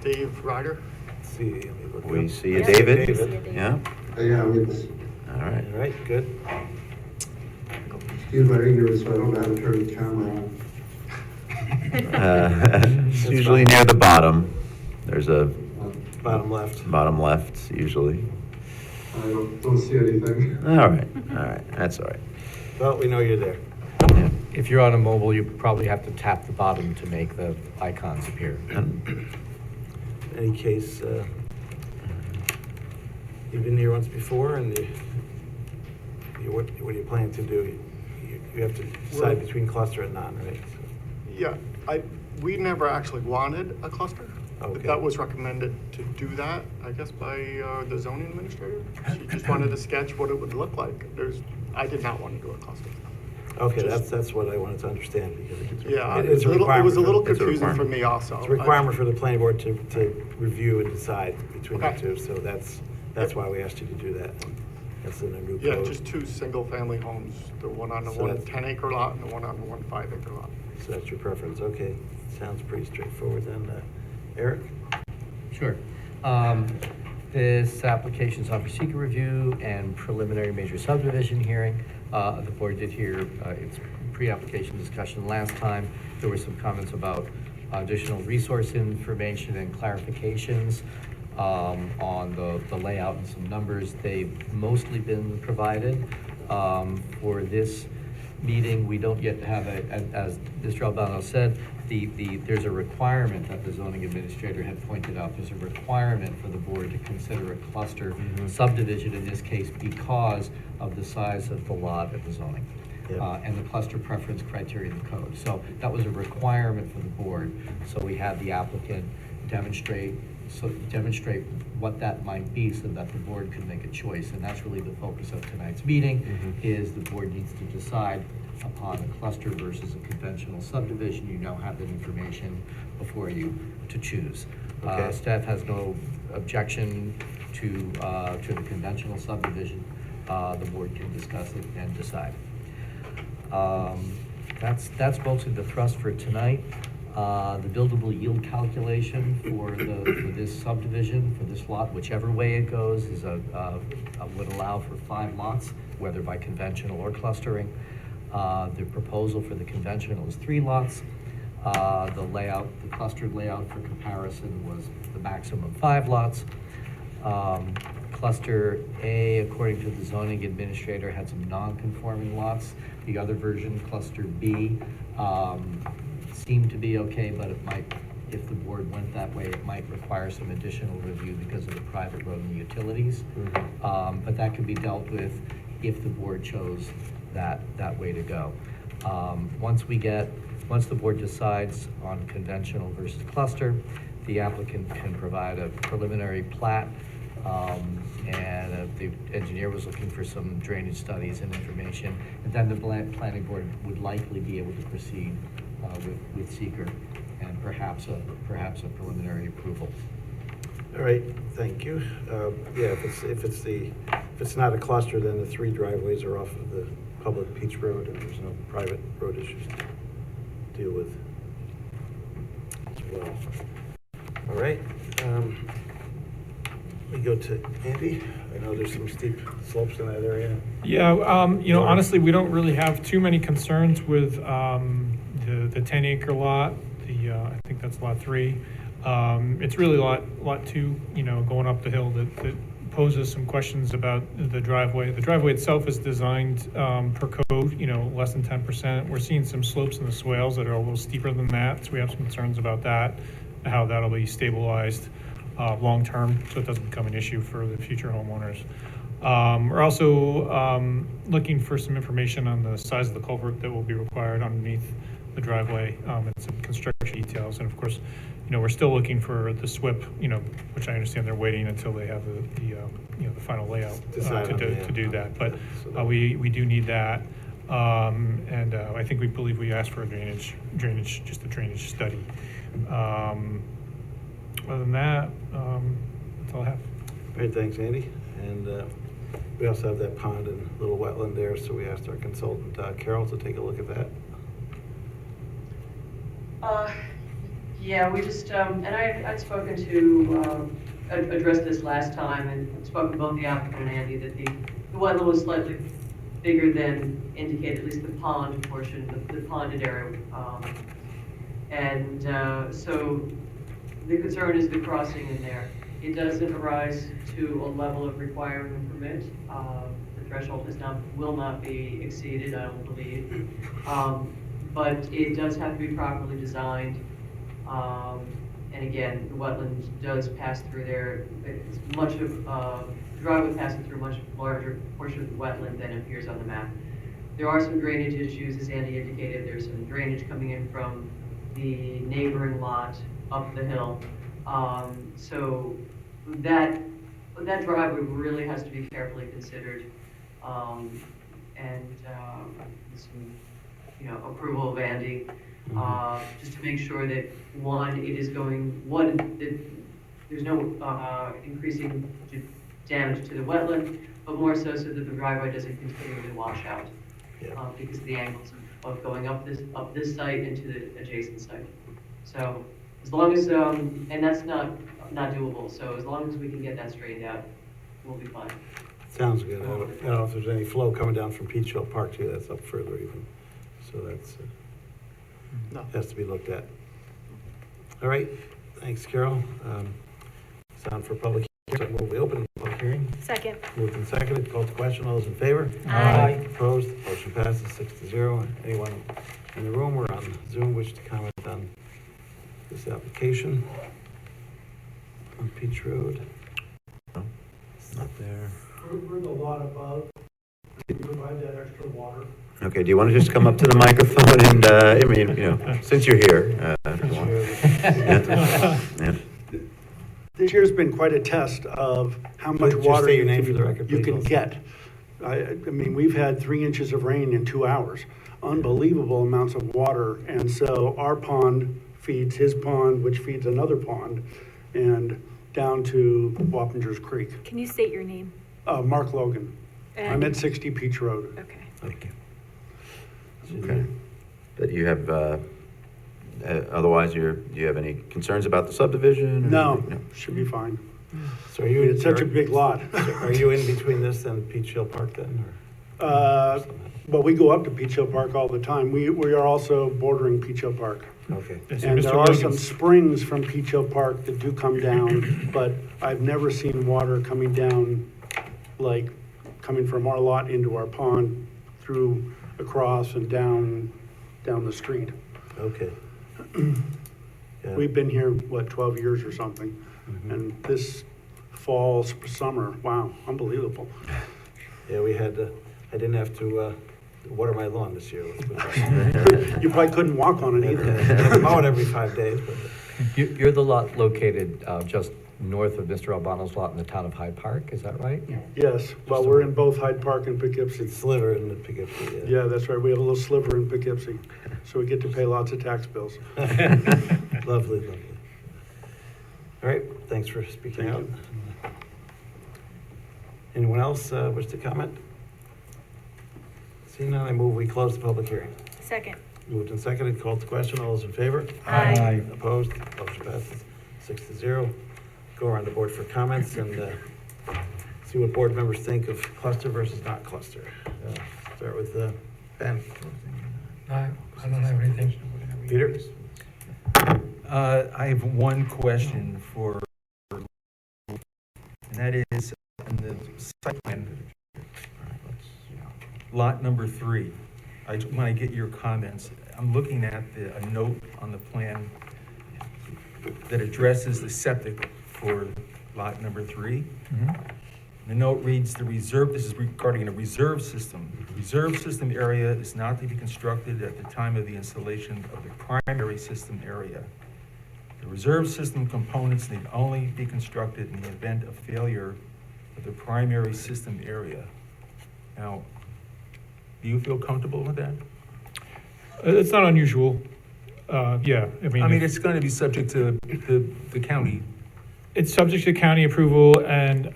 Dave Ryder. Let's see. Let me look We up. see you, Yeah, David. we see you, David. Yeah, Yeah, with all right. All right, good. excuse my ignorance, so I don't know how to turn the camera on. It's usually near the bottom. There's a Bottom left. bottom left, usually. I don't see anything. All right, that's all right. Well, we know you're there. Yeah. If you're on a mobile, you probably have to tap the bottom to make the icons appear. In any case, you've been here once before, and what do you plan to do? You have to decide between cluster and non, right? Yeah, we never actually wanted a cluster. Okay. That was recommended to do that, I guess, by the zoning administrator. She just wanted to sketch what it would look like. I did not want to do a cluster. Okay, Just- that's what I wanted to understand, because Yeah, it's a it requirement. was a little for- confusing for me also. It's a requirement for the planning board to review and decide between the Okay. two, so that's why we asked you to do that. That's in the new Yeah, code. just two single-family homes, the one on the So one that's- 10-acre lot and the one on the one 5-acre lot. So that's your preference, okay. Sounds pretty straightforward then. Eric? Sure. This application is on for seeker review and preliminary major subdivision hearing. The board did hear its pre-application discussion last time. There were some comments about additional resource information and clarifications on the layout and some numbers. They've mostly been provided. For this meeting, we don't yet have as Mr. Albano said, there's a requirement that the zoning administrator had pointed out. There's a requirement for the board to consider a cluster subdivision in this case because of the size of the lot of the zoning. Yeah. And the cluster preference criteria in the code. So that was a requirement for the board. So we had the applicant demonstrate what that might be so that the board could make a choice. And that's really the focus of tonight's meeting, is the board needs to decide upon a cluster versus a conventional subdivision. You now have that information before you to choose. Okay. Staff has no objection to the conventional subdivision. The board can discuss it and decide. That's mostly the thrust for tonight. The buildable yield calculation for this subdivision, for this lot, whichever way it goes, is would allow for 5 lots, whether by conventional or clustering. The proposal for the conventional is 3 lots. The clustered layout for comparison was the maximum 5 lots. Cluster A, according to the zoning administrator, had some non-conforming lots. The other version, cluster B, seemed to be okay, but it might, if the board went that way, it might require some additional review because of the private road and utilities. But that could be dealt with if the board chose that way to go. Once the board decides on conventional versus cluster, the applicant can provide a preliminary plat. And the engineer was looking for some drainage studies and information. And then the planning board would likely be able to proceed with seeker and perhaps a preliminary approval. All right, thank you. Yeah, if it's not a cluster, then the 3 driveways are off of the public Peach Road, and there's no private road issues to deal with as well. All right, we go to Andy. I know there's some steep slopes in that area. Yeah, honestly, we don't really have too many concerns with the 10-acre lot. I think that's lot 3. It's really lot 2, going up the hill that poses some questions about the driveway. The driveway itself is designed per code, less than 10%. We're seeing some slopes in the swales that are a little steeper than that, so we have some concerns about that, how that'll be stabilized long-term, so it doesn't become an issue for the future homeowners. We're also looking for some information on the size of the culvert that will be required underneath the driveway, and some construction details. And of course, we're still looking for the SWIP, which I understand they're waiting until they have the final layout to do that. But we do need that. And I think we believe we asked for a drainage study. Other than that, that's all I have. Great, thanks, Andy. And we also have that pond and little wetland there, so we asked our consultant, Carol, to take a look at that. Yeah, we just, and I'd spoken to, addressed this last time and spoken to both the applicant and Andy that the wetland was slightly bigger than indicated, at least the pond portion, the ponded area. And so the concern is the crossing in there. It doesn't arise to a level of requiring a permit. The threshold will not be exceeded, I don't believe. But it does have to be properly designed. And again, the wetland does pass through there. It's much of, the driveway passes through a much larger portion of the wetland than appears on the map. There are some drainage issues, as Andy indicated. There's some drainage coming in from the neighboring lot up the hill. So that driveway really has to be carefully considered. And some, approval of Andy, just to make sure that that there's no increasing damage to the wetland, but more so that the driveway doesn't continually wash out. Because of the angles of going up this site into the adjacent site. So as long as, and that's not doable, so as long as we can get that straightened out, we'll be fine. Sounds good. I don't know if there's any flow coming down from Peach Hill Park too, that's up further even. So that's, No. has to be looked at. All right, thanks, Carol. Sound for public hearing, so we open the public hearing. Second. Moved and seconded, called to question, all those in favor? Aye. Opposed, motion passes 6-0. Anyone in the room or on Zoom wish to comment on this application on Peach Road? No, it's not there. We're the lot above, we provide that extra water. Okay, do you want to just come up to the microphone and, I mean, since you're here, if you want. Yeah. This year's been quite a test of how much Just water state your name for the record, you please, can also. get. I mean, we've had 3 inches of rain in 2 hours, unbelievable amounts of water. And so our pond feeds his pond, which feeds another pond, and down to Wappingers Creek. Can you state your name? Mark Logan. And- I'm at 60 Peach Road. Okay. Thank you. Okay. But you have, otherwise, do you have any concerns about the subdivision? or No, anything? should be fine. So are you? It's such a big lot. Are you in between this and Peach Hill Park then, or? But we go up to Peach Hill Park all the time. We are also bordering Peach Hill Park. Okay. Yes, sir. And Mr. there are some Logan's- springs from Peach Hill Park that do come down, but I've never seen water coming down, like coming from our lot into our pond, through, across and down the street. Okay. Yeah. We've been here, 12 years or something? And this fall, summer, wow, unbelievable. Yeah, we had, I didn't have to water my lawn this year. Let's put it that way. You probably couldn't walk on it either. Mow it every 5 days, but. You're the lot located just north of Mr. Albano's lot in the town of Hyde Park, is that right? Yes, well, we're in both Hyde Park and Poughkeepsie. Sliver in the Poughkeepsie, Yeah, that's right. We have a little sliver in Poughkeepsie, so we get to pay lots of tax bills. Lovely, lovely. All right, thanks for speaking Thank out. you. Anyone else wish to comment? Seeing none, I move we close the public hearing. Second. Moved and seconded, called to question, all those in favor? Aye. Opposed, motion passes 6-0. Go around the board for comments and see what board members think of cluster versus not cluster. Start with Ben. I don't have anything. Peter? I have one question for, and that is, in the site plan, lot number 3. I just want to get your comments. I'm looking at a note on the plan that addresses the septic for lot number 3. The note reads, this is regarding a reserve system. The reserve system area is not to be constructed at the time of the installation of the primary system area. The reserve system components need only be constructed in the event of failure of the primary system area. Now, do you feel comfortable with that? It's not unusual. Yeah, I mean, It's going to be subject to the county. it's subject to county approval and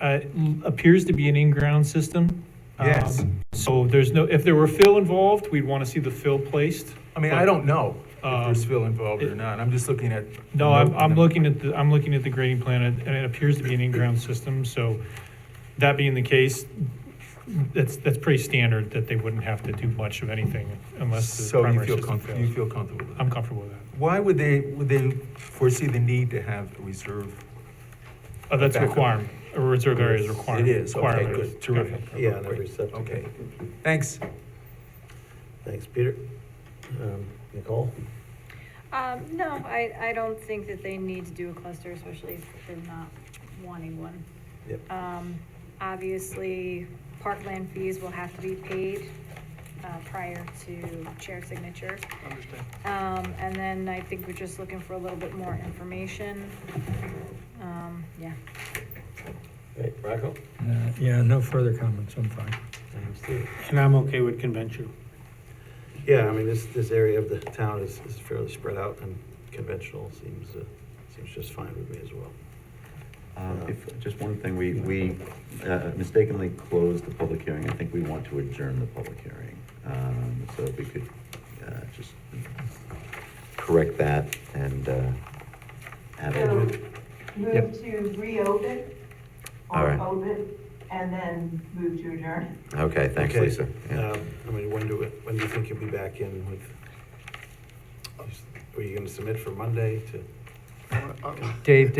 appears to be an in-ground system. Yes. So if there were fill involved, we'd want to see the fill placed. I don't know if there's fill involved or not. I'm just looking at. No, I'm looking at the grading plan and it appears to be an in-ground system. So that being the case, that's pretty standard that they wouldn't have to do much of anything unless the So you primary feel system comfortable, fails. you feel comfortable with that? I'm comfortable with that. why would they foresee the need to have a reserve? That's a Backup. requirement, a reserve area is required. It is, okay, requirement. good, terrific. Yeah, on every septic. Okay, thanks. Thanks, Peter. Nicole? No, I don't think that they need to do a cluster, especially if they're not wanting one. Yep. Obviously, parkland fees will have to be paid prior to chair signature. Understand. And then I think we're just looking for a little bit more information. Yeah. Right, Rocco? Yeah, no further comments, I'm fine. And Steve? And I'm okay with conventional. Yeah, I mean, this area of the town is fairly spread out, and conventional seems just fine with me as well. Just one thing, we mistakenly closed the public hearing. I think we want to adjourn the public hearing. So if we could just correct that and have it. Move to reopen All or right. open and then move to adjourn. Okay, thanks, Okay, Lisa. Yeah. I mean, when do you think you'll be back in with, are you gonna submit for Monday to? Dave,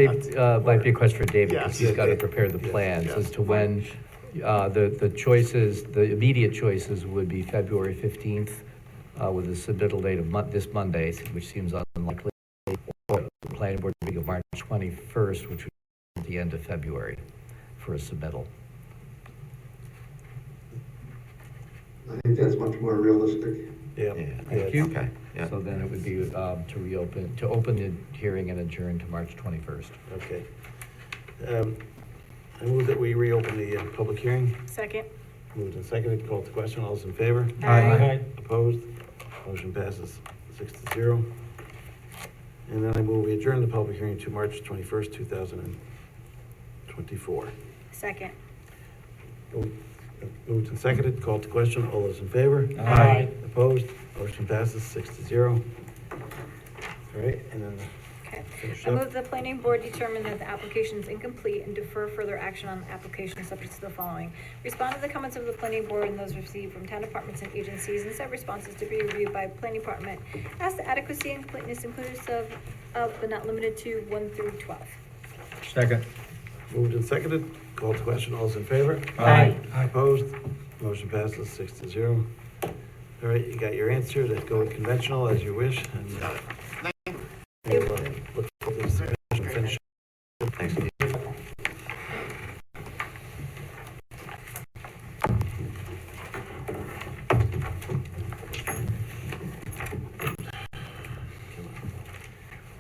might be a question for Dave, because Yes. he's got to prepare the plans yes. as to when, the choices, the immediate choices would be February 15th, with the submittal date of this Monday, which seems unlikely, or the planning board meeting of March 21st, which would be at the end of February for a submittal. I think that's much more realistic. Yeah. Thank you. Okay, yeah. So then it would be to open the hearing and adjourn to March 21st. Okay. I move that we reopen the public hearing. Second. Moved and seconded, called to question, all those in favor? Aye. Opposed? Motion passes 6-0. And then I move we adjourn the public hearing to March 21st, 2024. Second. Moved and seconded, called to question, all those in favor? Aye. Opposed? Motion passes 6-0. All right, and then Okay. finish I up. move the planning board determine that the application is incomplete and defer further action on the application subject to the following. Respond to the comments of the planning board and those received from town departments and agencies, and set responses to be reviewed by planning department as to adequacy and completeness inclusive of, but not limited to, 1 through 12. Second. Moved and seconded, called to question, all those in favor? Aye. Opposed? Motion passes 6-0. All right, you got your answer, to go with conventional as you wish, and we'll look for the submission and finish. Thanks, Steve.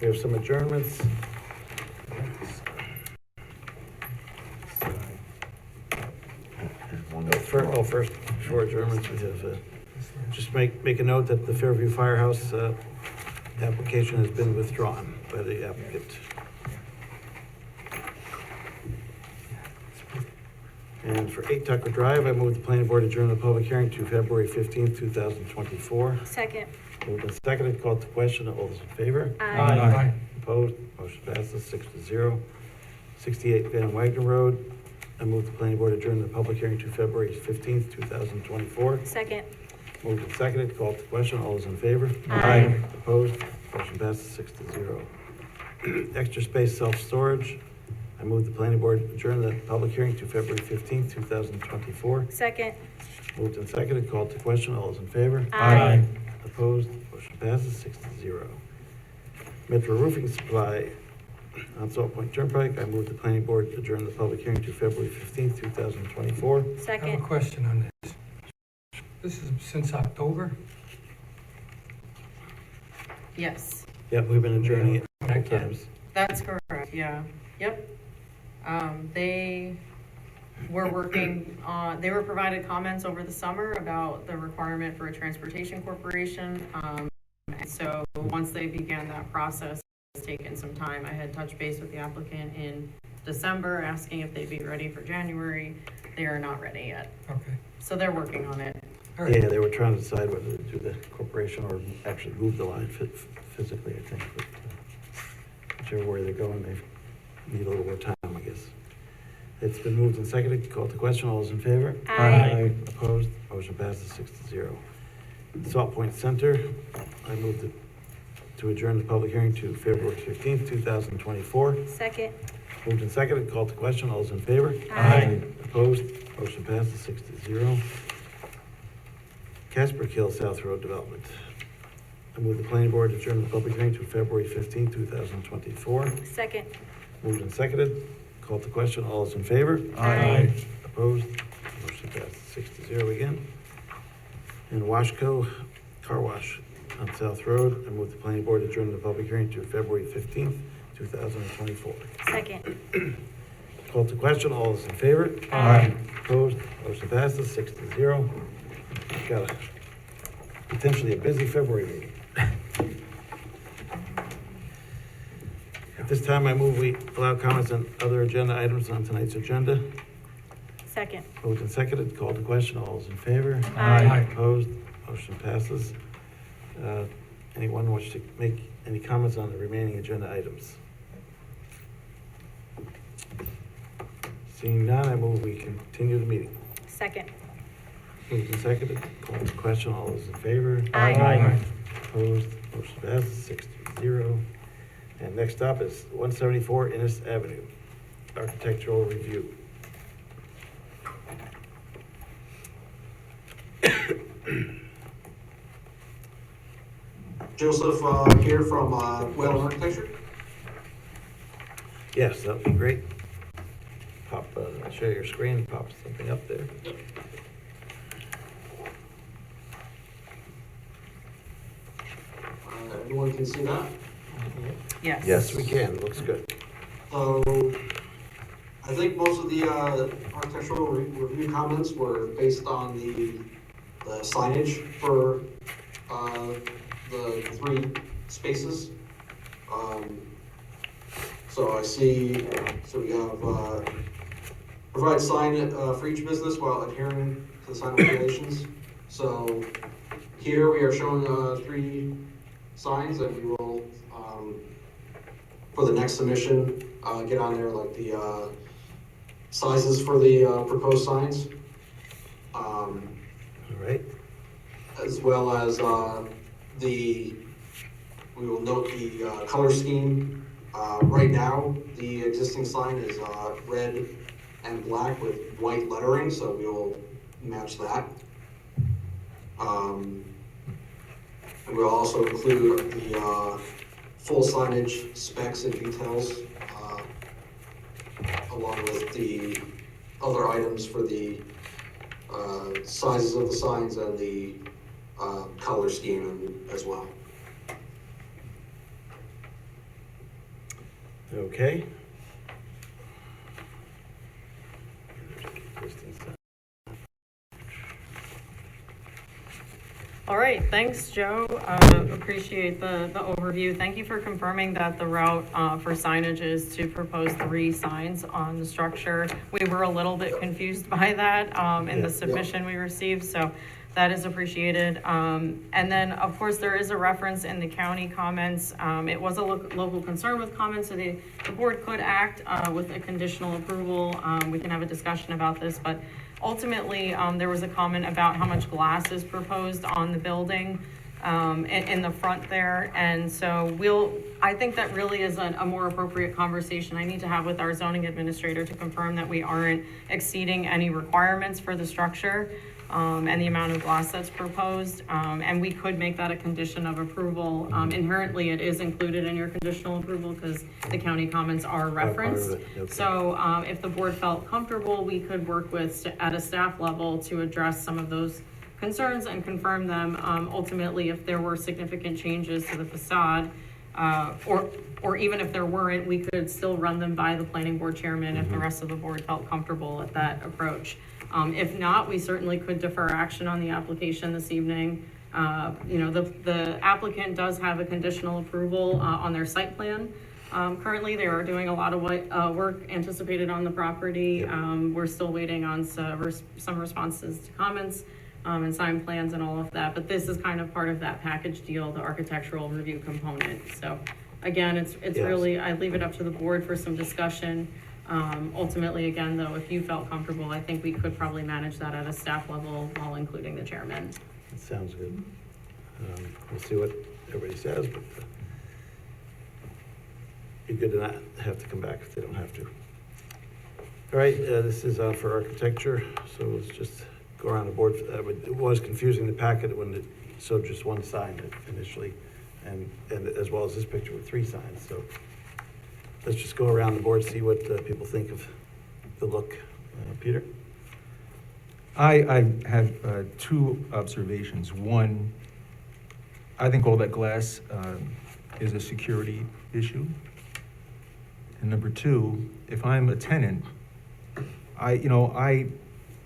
We have some adjournments. First, before adjournments, we have, just make a note that the Fairview Firehouse application has been withdrawn by the applicant. And for 8 Tucker Drive, I move the planning board adjourn the public hearing to February 15th, 2024. Second. Moved and seconded, called to question, all those in favor? Aye. Opposed, motion passes 6-0. 68 Van Wagner Road, I move the planning board adjourn the public hearing to February 15th, 2024. Second. Moved and seconded, called to question, all those in favor? Aye. Opposed, motion passes 6-0. Extra space self-storage, I move the planning board adjourn the public hearing to February 15th, 2024. Second. Moved and seconded, called to question, all those in favor? Aye. Opposed, motion passes 6-0. Metro Roofing Supply on Salt Point Turnpike, I move the planning board adjourn the public hearing to February 15th, 2024. I have a Second. question on this. This is since October? Yes, Yep, we've been adjourning it multiple times. that's correct, yeah, yep. They were working on, they were provided comments over the summer about the requirement for a transportation corporation. And so once they began that process, it's taken some time. I had touched base with the applicant in December, asking if they'd be ready for January. They are not ready yet. Okay. So they're working on it. All right. Yeah, they were trying to decide whether to do the corporation or actually move the line physically, I think. But whichever way they're going, they need a little more time, I guess. It's been moved and seconded, called to question, all those in favor? Aye. Opposed, motion passes 6-0. Salt Point Center, I moved to to adjourn the public hearing to February 15th, 2024. Second. Moved and seconded, called to question, all those in favor? Aye. Opposed? Motion passes 6-0. Casper Hill South Road Development. I move the planning board adjourn the public hearing to February 15th, 2024. Second. Moved and seconded, called to question, all those in favor? Aye. Opposed? Motion passes 6-0 again. And Washco Car Wash on South Road, I move the planning board adjourn the public hearing to February 15th, 2024. Second. Called to question, all those in favor? Aye. Opposed? Motion passes 6-0. Got a potentially a busy February meeting. At this time, I move we allow comments on other agenda items on tonight's agenda. Second. Moved and seconded, called to question, all those in favor? Aye. Opposed? Motion passes. Anyone wish to make any comments on the remaining agenda items? Seeing none, I move we continue the meeting. Second. Moved and seconded, called to question, all those in favor? Aye. Opposed? Motion passes 6-0. And next up is 174 Innes Avenue, architectural review. Joseph here from Whalen Architecture. Yes, that would be great. Pop, share your screen, pop something up there. Everyone can see that? Yes. Yes, we can, looks good. So, I think most of the architectural review comments were based on the signage for the 3 spaces. So I see, so we have provide sign for each business while adhering to the sign regulations. So here we are showing 3 signs, and we will, for the next submission, get on there like the sizes for the proposed signs. All right. As well as we will note the color scheme. Right now, the existing sign is red and black with white lettering, so we will match that. And we'll also include the full signage specs and details, along with the other items for the sizes of the signs and the color scheme as well. Okay. All right, thanks, Joe. Appreciate the overview. Thank you for confirming that the route for signage is to propose 3 signs on the structure. We were a little bit confused by that in the submission we received, so that is appreciated. And then, of course, there is a reference in the county comments. It was a local concern with comments, so the board could act with a conditional approval. We can have a discussion about this, but ultimately, there was a comment about how much glass is proposed on the building in the front there. And so I think that really is a more appropriate conversation I need to have with our zoning administrator to confirm that we aren't exceeding any requirements for the structure and the amount of glass that's proposed. And we could make that a condition of approval. Inherently, it is included in your conditional approval because the county comments are referenced. Okay. So if the board felt comfortable, we could work with, at a staff level, to address some of those concerns and confirm them. Ultimately, if there were significant changes to the facade, or even if there weren't, we could still run them by the planning board chairman if the rest of the board felt comfortable with that approach. If not, we certainly could defer action on the application this evening. The applicant does have a conditional approval on their site plan. Currently, they are doing a lot of work anticipated on the property. We're still waiting on some responses to comments and sign plans and all of that. But this is kind of part of that package deal, the architectural review component. So again, it's really, I leave it up to the board for some discussion. Ultimately, again, though, if you felt comfortable, I think we could probably manage that at a staff level while including the chairman. That sounds good. We'll see what everybody says, but be good to not have to come back if they don't have to. All right, this is for architecture, so let's just go around the board. It was confusing the packet when it showed just one sign initially, and as well as this picture with 3 signs. So let's just go around the board, see what people think of the look. Peter? I have 2 observations. One, I think all that glass is a security issue. And number 2, if I'm a tenant,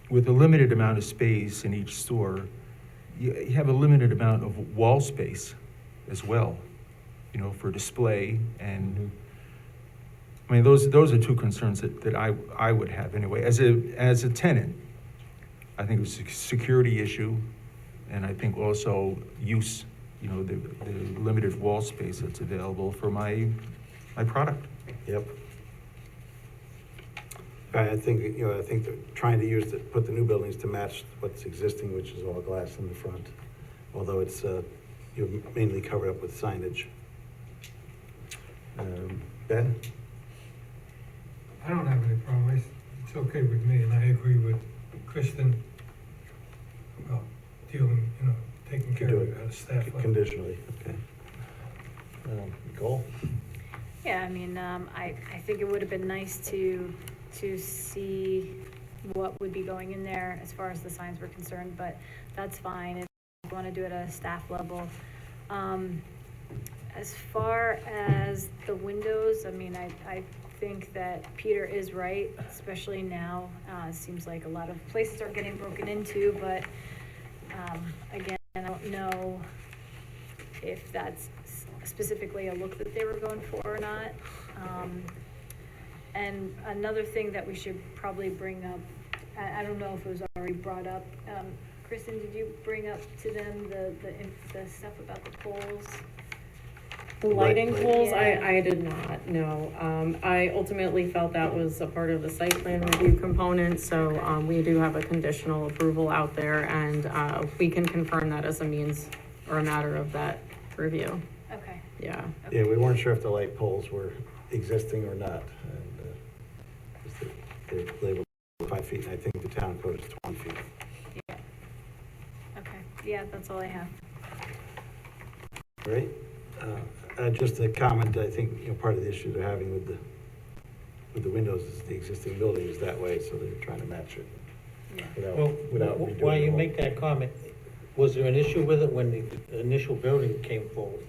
with a limited amount of space in each store, you have a limited amount of wall space as well, for display. And I mean, those are 2 concerns that I would have anyway. As a tenant, I think it's a security issue, and I think also use, the limited wall space that's available for my product. Yep. I think they're trying to put the new buildings to match what's existing, which is all glass in the front, although it's mainly covered up with signage. Ben? I don't have any problem. It's okay with me, and I agree with Kristen about dealing, taking care of it at a staff level. Conditionally, okay. Nicole? Yeah, I mean, I think it would have been nice to see what would be going in there as far as the signs were concerned, but that's fine if you want to do it at a staff level. As far as the windows, I mean, I think that Peter is right, especially now. It seems like a lot of places are getting broken into, but again, I don't know if that's specifically a look that they were going for or not. And another thing that we should probably bring up, I don't know if it was already brought up. Kristen, did you bring up to them the stuff about the poles? The lighting poles, Yeah. I did not, no. I ultimately felt that was a part of the site plan review component, so we do have a conditional approval out there, and we can confirm that as a means or a matter of that review. Okay. Yeah. Yeah, we weren't sure if the light poles were existing or not. And they're labeled 5 feet, and I think the town code is 20 feet. Yeah. Okay. Yeah, that's all I have. All right. Just a comment, I think, part of the issue they're having with the windows is the existing building is that way, so they're trying to match it. Without redoing While you the whole- make that comment, was there an issue with it when the initial building came forward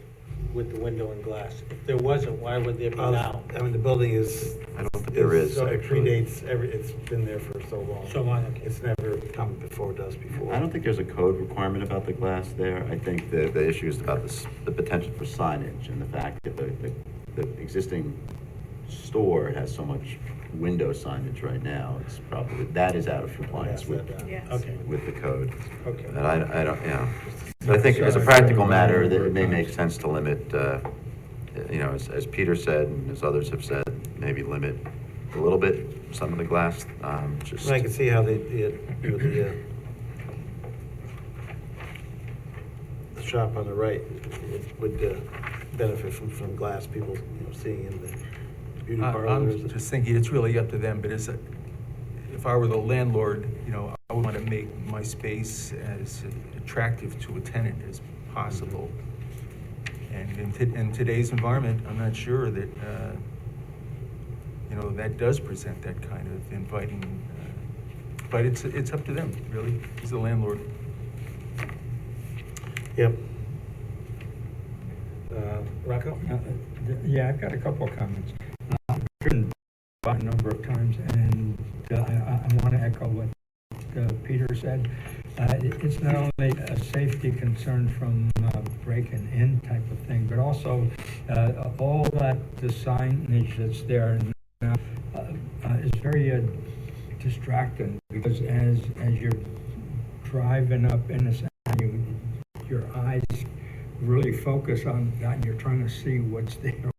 with the window and glass? If there wasn't, why would there be now? I mean, the building is. I don't think there is, so it actually. predates it's been there for so long. So long, okay. It's never come before us before. I don't think there's a code requirement about the glass there. I think the issue is about the potential for signage and the fact that the existing store has so much window signage right now. It's probably, that is out of compliance with the code. Okay. And I don't, So I think as a practical matter, that it may make sense to limit, as Peter said and as others have said, maybe limit a little bit some of the glass, just. I can see how the shop on the right would benefit from glass, people, seeing in the beauty parlors. I'm just thinking it's really up to them, but if I were the landlord, I would want to make my space as attractive to a tenant as possible. And in today's environment, I'm not sure that, that does present that kind of inviting, but it's up to them, really, as the landlord. Yep. Rocco? Yeah, I've got a couple of comments. I've driven by a number of times, and I want to echo what Peter said. It's not only a safety concern from breaking in type of thing, but also all that the signage that's there now is very distracting, because as you're driving up in the center, your eyes really focus on that, and you're trying to see what's there,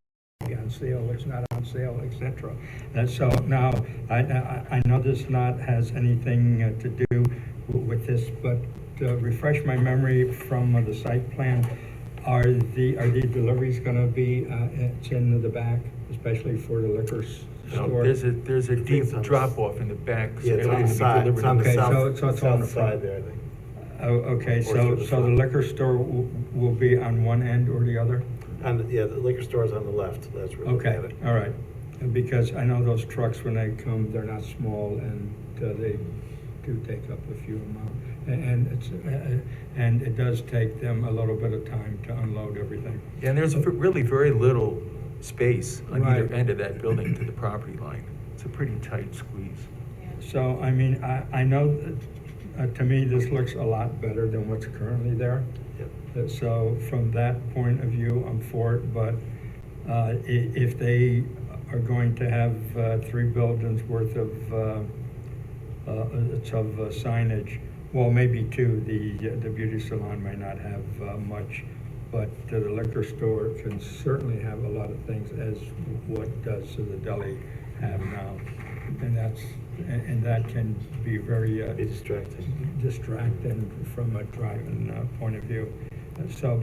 on sale, what's not on sale, etc. And so now I know this has anything to do with this, but refresh my memory from the site plan. Are the deliveries going to be it's in the back? especially for the liquor No, store? There's a think deep it's on the- drop-off in the back. Yeah, it's on everything the to be side, delivered it's on the Okay, south, so it's on south the front. side there, I think. Oh, okay, Or so, through the so the front. liquor store will be on one end or the other? And, yeah, the liquor store is on the left, that's where we're looking Okay, at it. all right. Because I know those trucks, when they come, they're not small, and they do take up a few amount. And it does take them a little bit of time to unload everything. And there's really very little space on either Right. end of that building to the property line. It's a pretty tight squeeze. So, I mean, I know, to me, this looks a lot better than what's currently there. Yep. So from that point of view, I'm for it, but if they are going to have 3 buildings worth of signage, well, maybe 2, the beauty salon may not have much, but the liquor store can certainly have a lot of things, as what does the deli have now. And that can be very Be distracting from a driving point of view. So,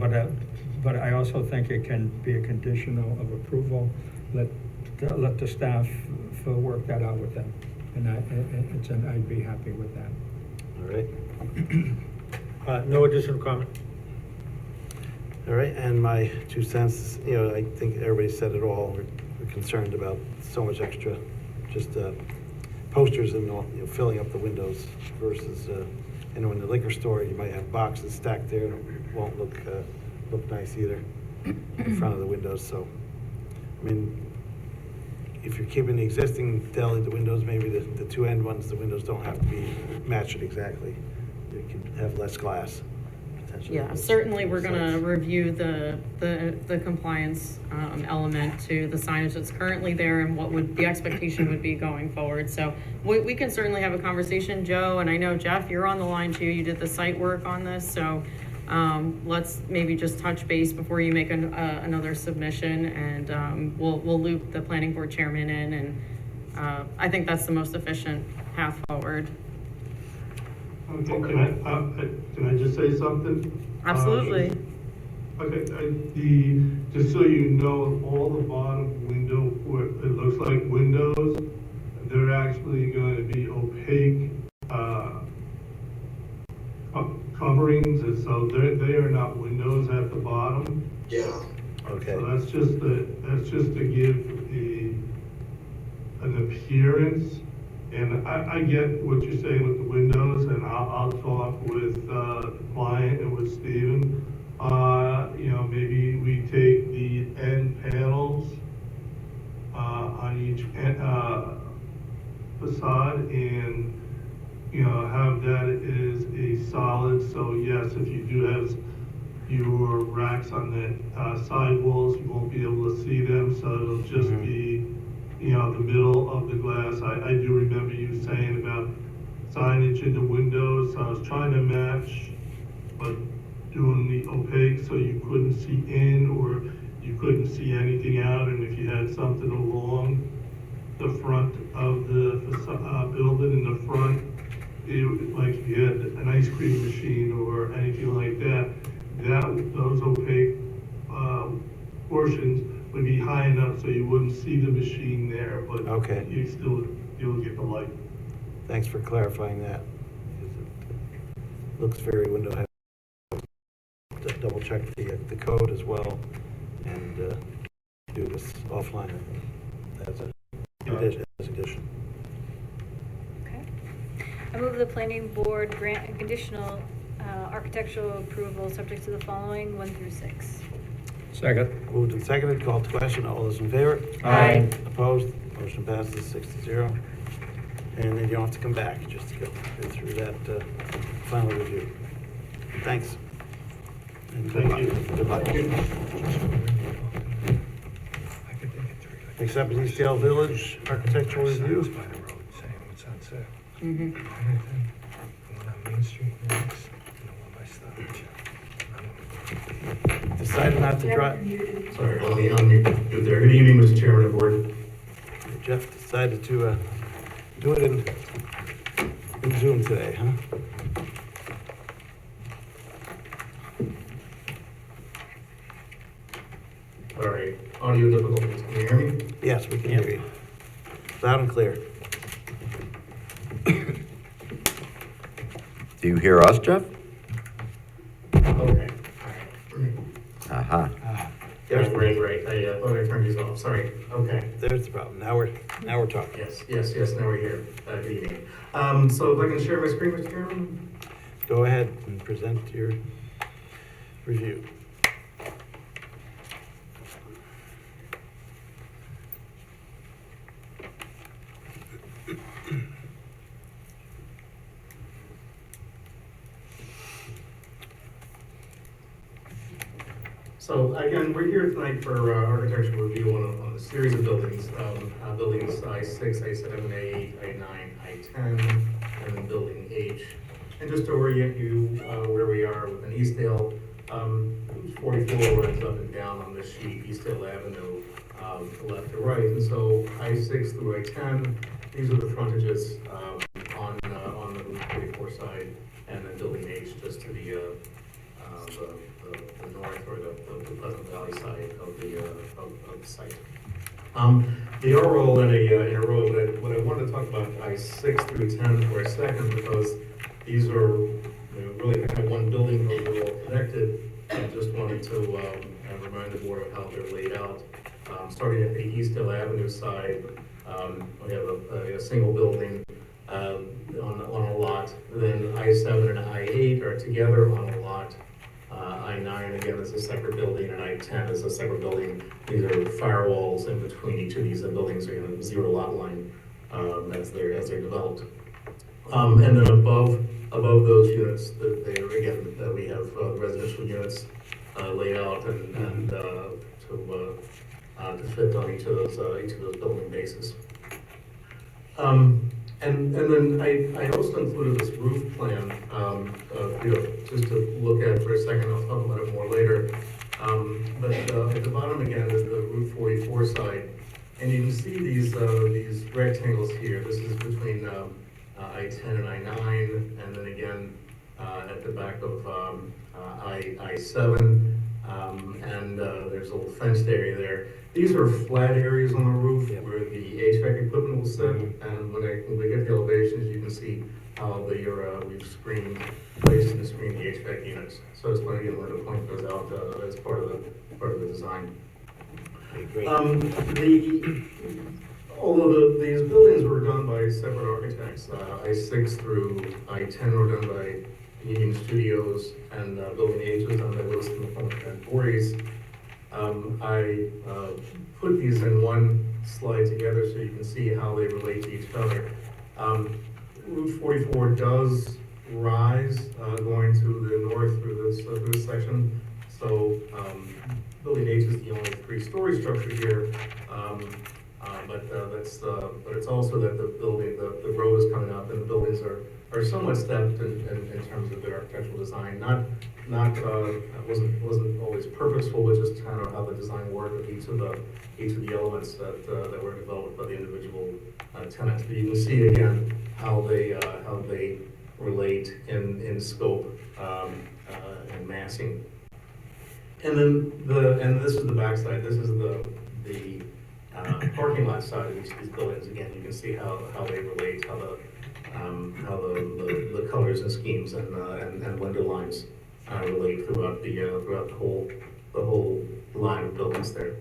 but I also think it can be a conditional of approval. Let the staff work that out with them, and I'd be happy with that. All right. No additional comment? All right, and my 2 cents, I think everybody said it all. We're concerned about so much extra, just posters and filling up the windows versus, in the liquor store, you might have boxes stacked there, and it won't look nice either in front of the windows. So, I mean, if you're keeping the existing deli, the windows, maybe the 2 end ones, the windows don't have to be matched exactly. You can have less glass. Yeah, certainly we're gonna review the compliance element to the signage that's currently there and what the expectation would be going forward. So we can certainly have a conversation, Joe, and I know Jeff, you're on the line too. You did the site work on this, so let's maybe just touch base before you make another submission, and we'll loop the planning board chairman in, and I think that's the most efficient path forward. Okay, can I just say something? Absolutely. Just so you know, all the bottom window, where it looks like windows, they're actually going to be opaque, coverings, and so they are not windows at the bottom. Yeah. Okay. So that's just to give an appearance. And I get what you're saying with the windows, and I'll talk with the client and with Steven. Maybe we take the end panels on each facade and, have that as a solid. So yes, if you do have your racks on the sidewalls, you won't be able to see them, so it'll just be the middle of the glass. I do remember you saying about signage in the windows. I was trying to match, but doing the opaque so you couldn't see in or you couldn't see anything out. And if you had something along the front of the building in the front, like if you had an ice cream machine or anything like that, those opaque portions would be high enough so you wouldn't see the machine there, but Okay. you'll get the light. Thanks for clarifying that. It looks very window heavy. Double check the code as well, and do this offline as a addition. Okay. I move the planning board grant a conditional architectural approval subject to the following 1 through 6. Second. Moved and seconded, called to question, all those in favor? Aye. Opposed? Motion passes 6-0. And then you don't have to come back, just to go through that final review. Thanks. And good luck. Good luck. Next up is Eastdale Village Architectural Review. Decided not to drive. Sorry, let me unmute there. Good evening, Mr. Chairman of the Board. Jeff decided to do it in Zoom today, huh? All right, audio difficulties. Can you hear me? Yes, we can hear you. Loud and clear. Do you hear us, Jeff? Okay. Aha. Yeah, great. I thought I turned these off, sorry. Okay. There's the problem. Now we're talking. Yes, now we're here. Good evening. So if I can share my screen, Mr. Chairman? Go ahead and present your review. So again, we're here tonight for architectural review on a series of buildings. Buildings I6, I7, I8, I9, I10, and then building H. And just to orient you where we are with an Eastdale, 44 runs up and down on this sheet, Eastdale Avenue, left to right. And so I6 through I10, these are the frontages on the Route 44 side, and then building H just to the north or the Pleasant Valley side of the site. They are all in a row, but what I wanted to talk about I6 through 10 for a second, because these are really kind of one building, but they're all connected. I just wanted to remind the board of how they're laid out. Starting at the Eastdale Avenue side, we have a single building on a lot. Then I7 and I8 are together on a lot. I9 again is a separate building, and I10 is a separate building. These are firewalls in between each of these buildings. Are going to zero lot line as they're developed. And then above those units, we have residential units laid out and to fit on each of those building bases. And then I also included this roof plan, just to look at for a second. I'll talk about it more later. But at the bottom again is the Route 44 side, and you can see these rectangles here. This is between I-10 and I-9, and then again at the back of I-7, and there's a little fenced area there. These are flat areas on the roof where the HVAC equipment will sit, and when we get the elevations, you can see how we've placed and screened the HVAC units. So it's going to get to point those out as part of the design. Although these buildings were done by separate architects, I6 through I10 were done by Union Studios, and building H was done by Wilson McCormick and Voorhees. I put these in one slide together so you can see how they relate to each other. Route 44 does rise going to the north through this section. So building H is the only three-story structure here, but it's also that the road is coming up and the buildings are somewhat stepped in terms of their architectural design. Wasn't always purposeful, but just kind of how the design worked with each of the elements that were developed by the individual tenants. But you can see again how they relate in scope and massing. And then this is the backside. This is the parking lot side of these buildings. Again, you can see how they relate, how the colors and schemes and window lines relate throughout the whole line of buildings there.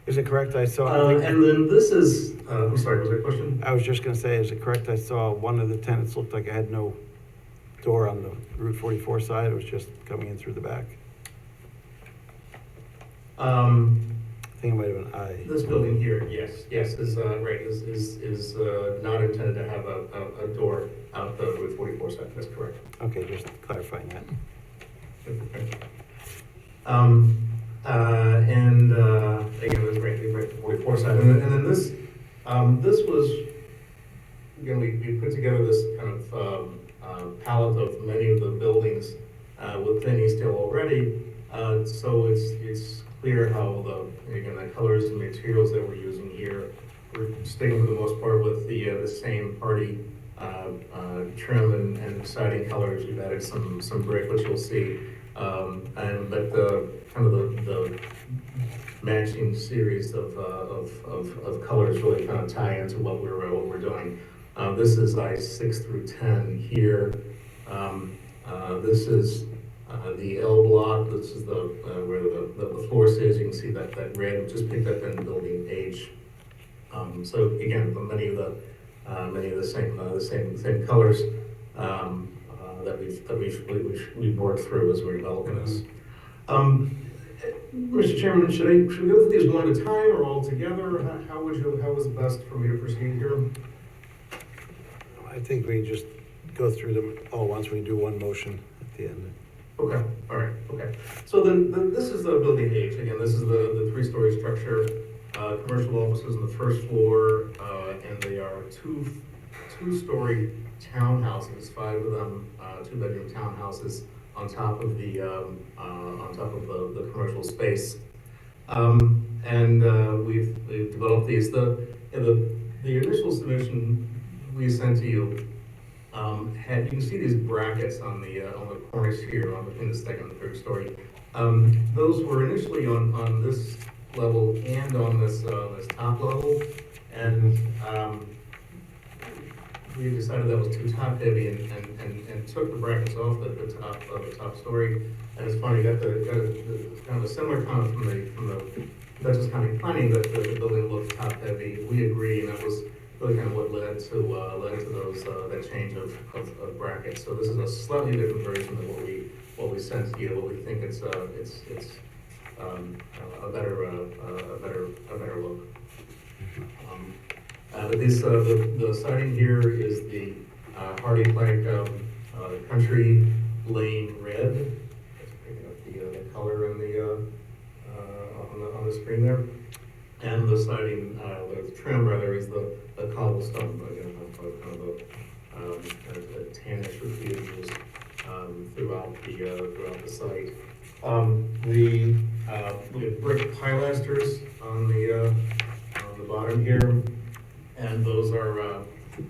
Is it correct I saw? And then this is, I'm sorry, was there a question? I was just going to say, is it correct I saw one of the tenants looked like it had no door on the Route 44 side? It was just coming in through the back. I think it might have been I. This building here, yes, is right. Is not intended to have a door out the Route 44 side. That's correct. Okay, just clarifying that. And again, that's right. The 44 side, and then this was again we put together this kind of palette of many of the buildings within Eastdale already. So it's clear how the colors and materials that we're using here. We're sticking for the most part with the same party trim and siding colors. We've added some brick, which you'll see, but kind of the matching series of colors really kind of tie into what we're doing. This is I6 through 10 here. This is the L block. This is the where the floor is. You can see that red, just picked up in building H. So again, many of the same colors that we've worked through as we're developing this. Mr. Chairman, should we go through these one at a time or all together? How is it best for me to proceed here? I think we just go through them all once. We do one motion at the end. Okay, all right, okay. So then this is the building H. Again, this is the three-story structure. Commercial offices on the first floor, and they are two-story townhouses, 5 of them, 2-bedroom townhouses on top of the commercial space. We've developed these. The initial submission we sent to you you can see these brackets on the corners here, between the second and the third story. Those were initially on this level and on this top level, and we decided that was too top heavy and took the brackets off the top of the top story. And it's funny, got kind of a similar comment from the Dutchess County Planning that the building looks top heavy. We agree, and that was really kind of what led to those that change of brackets. So this is a slightly different version than what we sent to you, but we think it's a better look. But the siding here is the hardy plank country lane red. Just picking up the color in on the screen there. And the siding, the trim rather, is the cobblestone, again, kind of a tannish repeated use throughout the site. We have brick pilasters on the bottom here, and those are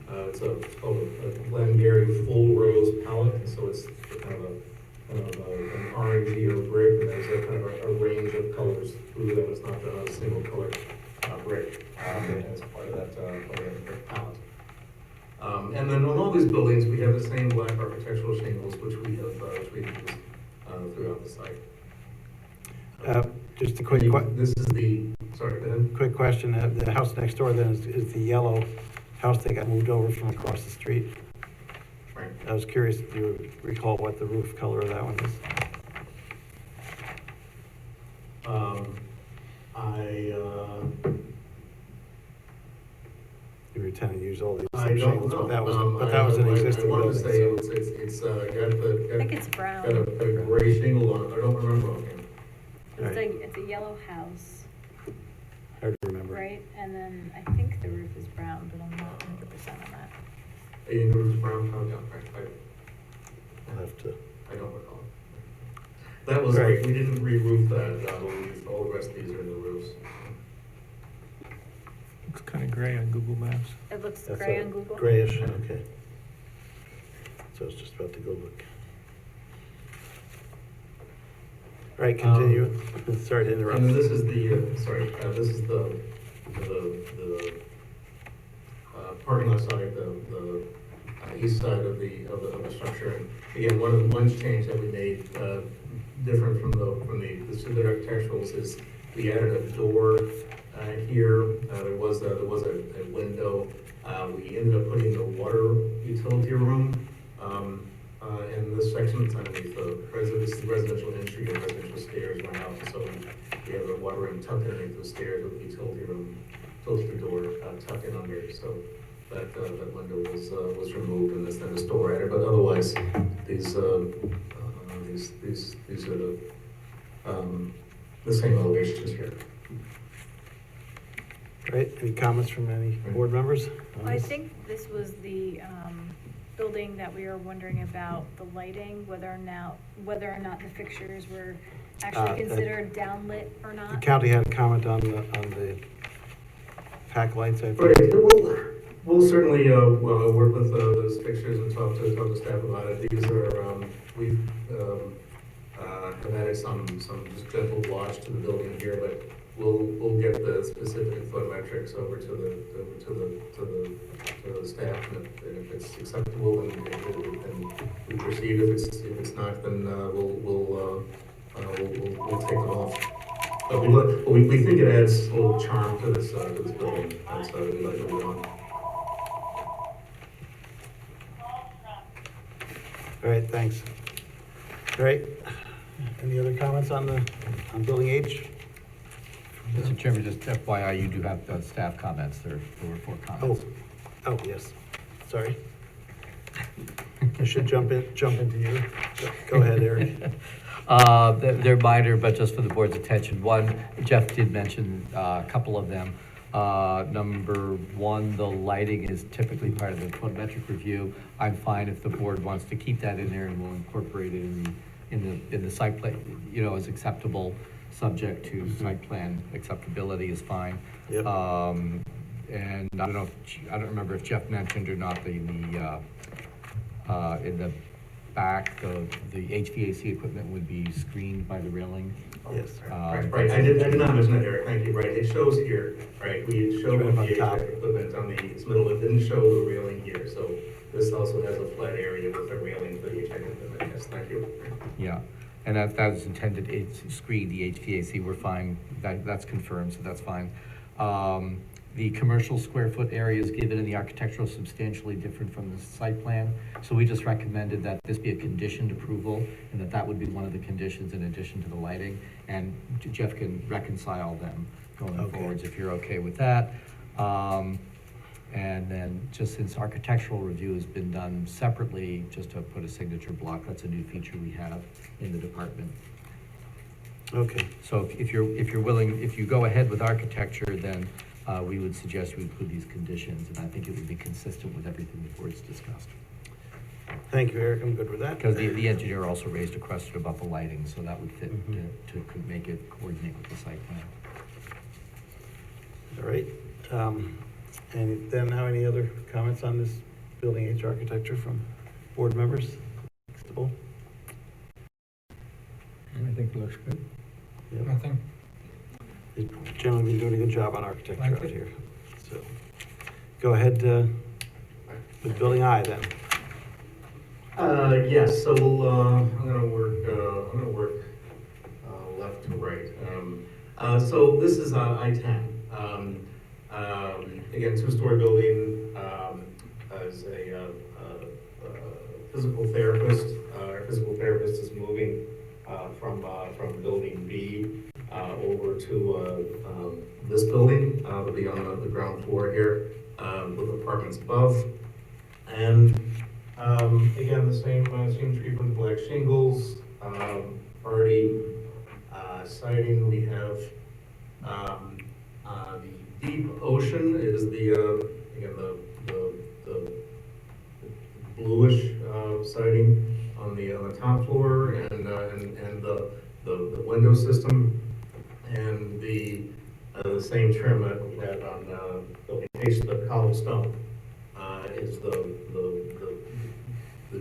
it's called a Glengarry full rose palette, and so it's kind of an orangey or brick, and there's a kind of a range of colors through them. It's not a single color brick as part of that brick palette. And then on all these buildings, we have the same black architectural shingles, which we have used throughout the site. Just a quick This is the, sorry, go ahead. quick question. The house next door then is the yellow house that got moved over from across the street. Right. I was curious, do you recall what the roof color of that one is? You were tending to use all these I don't shingles, know. but that was an existing I wanted to building. say it's got I think it's brown. got a gray shingle on it. I don't remember offhand. It's a yellow house, Hard to remember. right? And then I think the roof is brown, but I'm not 100% on that. A roof is brown. Oh, yeah, right. I'll have to. I don't recall. That was Right. we didn't re-roof that. We used all the rest of these are new roofs. Looks kind of gray on Google Maps. It looks That's gray a on Google. Grayish, okay. So I was just about to go look. All right, continue. Sorry to interrupt. And this is the this is the parking lot side, the east side of the structure. And again, one change that we made different from the standard architecturals is we added a door here. There was a window. We ended up putting the water utility room in this section. It's underneath the residential entry and residential stairs went out. So we have the water room tucked underneath the stairs with the utility room close to the door tucked in under. So that window was removed and then this door added. But otherwise, these are the same elevations here. Right, any comments from any board members? I think this was the building that we were wondering about the lighting, whether or not the fixtures were actually considered downlit or not. The county had a comment on the pack lights, I think. Right. We'll certainly work with those fixtures and talk to staff about it. These are we've have added some just gentle watch to the building here, but we'll get the specific photometrics over to the staff, and if it's acceptable, then we proceed. If it's not, then we'll take it off. But we think it adds a little charm to this building. That's we like to do on. All right, thanks. All right, any other comments on building H? Mr. Chairman, just FYI, you do have staff comments. There were 4 comments. Oh, yes, sorry. I should jump into you. Go ahead, Eric. They're minor, but just for the board's attention. One, Jeff did mention a couple of them. Number 1, the lighting is typically part of the photometric review. I'm fine if the board wants to keep that in there, and we'll incorporate it in the site plan, as acceptable, subject to site plan acceptability is fine. Yep. And I don't remember if Jeff mentioned or not in the back, the HVAC equipment would be screened by the railing. Yes. Right. I did not mention that, Eric. Thank you. Right. It shows here. Right. We showed the HVAC equipment on the middle. It didn't show the railing here. So this also has a flat area with a railing for the HVAC equipment. Yes. Thank you. Yeah. And that was intended to screen the HVAC. We're fine. That's confirmed, so that's fine. The commercial square foot areas given in the architectural is substantially different from the site plan. So we just recommended that this be a conditioned approval, and that would be one of the conditions in addition to the lighting. And Jeff can reconcile them going forwards if you're okay with that. And then just since architectural review has been done separately, just to put a signature block, that's a new feature we have in the department. Okay. So if you're willing, if you go ahead with architecture, then we would suggest we include these conditions, and I think it would be consistent with everything the board's discussed. Thank you, Eric. I'm good with that. Because the engineer also raised a question about the lighting, so that would fit to make it coordinate with the site plan. All right. And then now, any other comments on this building H architecture from board members? Constable? I think it looks good. Yep. Nothing. You've generally been doing a good job on architecture Thank out you. here. So, go ahead with building I then. Yes. So I'm gonna work left to right. So this is I-10. Again, 2-story building, as a physical therapist. Our physical therapist is moving from building B over to this building. It'll be on the ground floor here with apartments above. And again, the same treatment, black shingles, already siding. We have the deep ocean is the again the bluish siding on the top floor, and the window system, and the same trim that we had on building H, the cobbled stone is the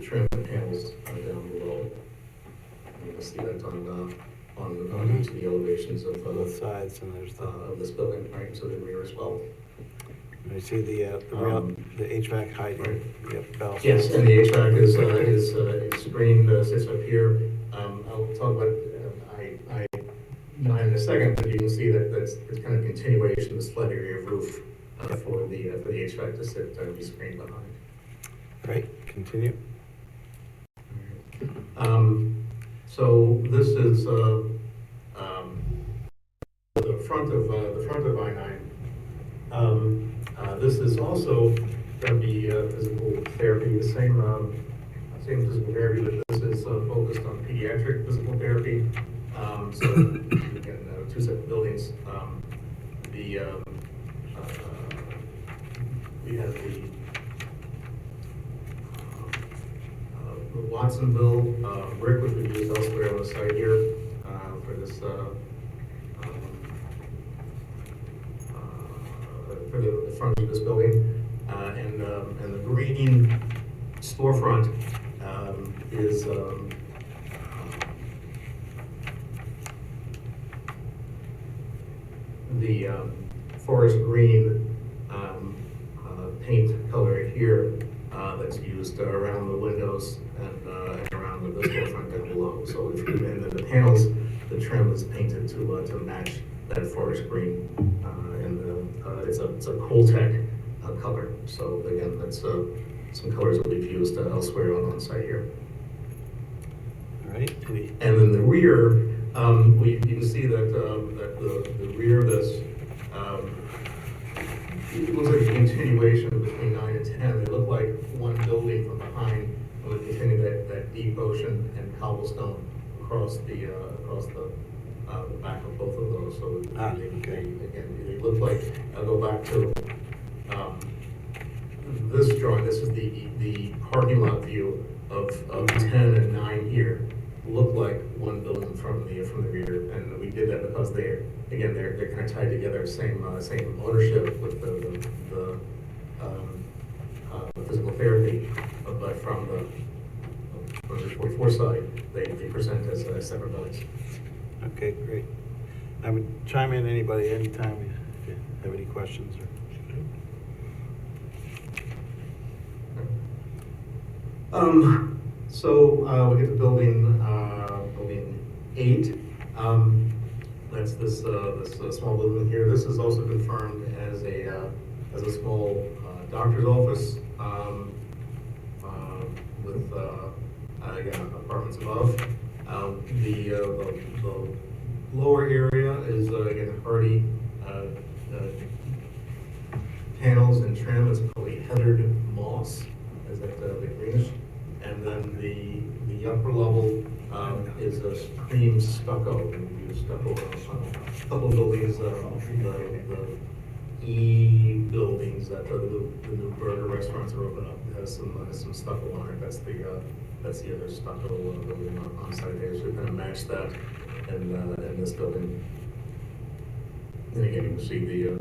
trim and panels down below. You can see that on each of the elevations of Both sides, and there's of this building, right, to the rear as well. I see the HVAC hiding. Yep, bells. Yes, and the HVAC is screened, sits up here. I'll talk about mine in a second, but you can see that it's kind of continuation, this flat area of roof for the HVAC to sit be screened behind. Right, continue. So this is the front of I-9. This is also going to be physical therapy, the same physical therapy, but this is focused on pediatric physical therapy. So again, 2 separate buildings. We have the Watsonville brick, which we used elsewhere on the site here for this for the front of this building, and the green storefront is the the forest green paint color here that's used around the windows and around the storefront down below. So if you, and then the panels, the trim is painted to match that forest green. It's a Coltech color. So again, that's some colors that we've used elsewhere on site here. All right. And then the rear, you can see that, the rear of this, it looks like a continuation between 9 and 10. They look like one building from behind, and we continue that deep ocean and cobblestone across the back of both of those. So they look like, I'll go back to this drawing. This is the parking lot view of 10 and 9 here. Look like one building from the rear, and we did that because they're kind of tied together, same ownership with the physical therapy, but from the 44 side, they present as separate buildings. Okay, great. I would chime in, anybody, anytime if you have any questions. So we get to building 8. That's this small building here. This is also confirmed as a small doctor's office with again apartments above. The lower area is again hardy panels and trim. It's probably heathered moss. Is that the greenish? And then the upper level is a cream stucco. We use stucco on a couple of buildings, the E buildings that the new burger restaurants are opening up. It has some stucco on it. That's the other stucco building on site there. So we're going to match that in this building. And again, you can see the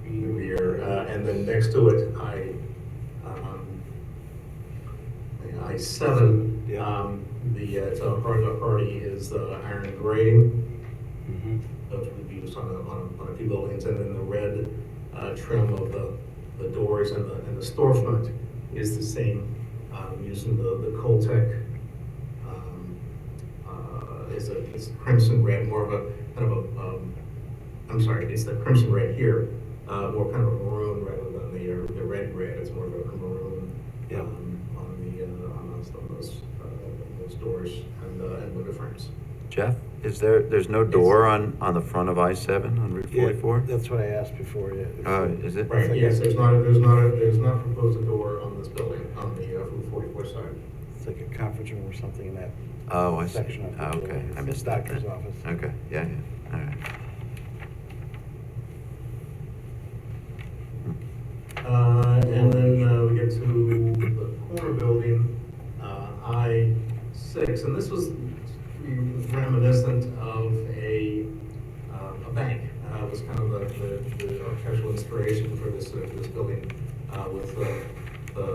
rear, and then next to it, I-7, it's a hardy is iron grading, which we've used on a few buildings, and then the red trim of the doors and the storefront is the same, using the Coltech. It's crimson red, more of a kind of a. I'm sorry, it's the crimson red here, more kind of a maroon rather than the red red. It's more of a maroon. Yeah. On those doors and window frames. Jeff, there's no door on the front of I-7 on Route 44? Yeah, that's what I asked before, yeah. Is it? Right, yes, there's not proposed a door on this building, on the Route 44 side. It's like a conference room or something in that I see. section of the Okay, building. I It's missed the that. doctor's then. office. Okay, yeah, all right. And then we get to the corner building, I-6, and this was reminiscent of a bank. It was kind of the architectural inspiration for this building with the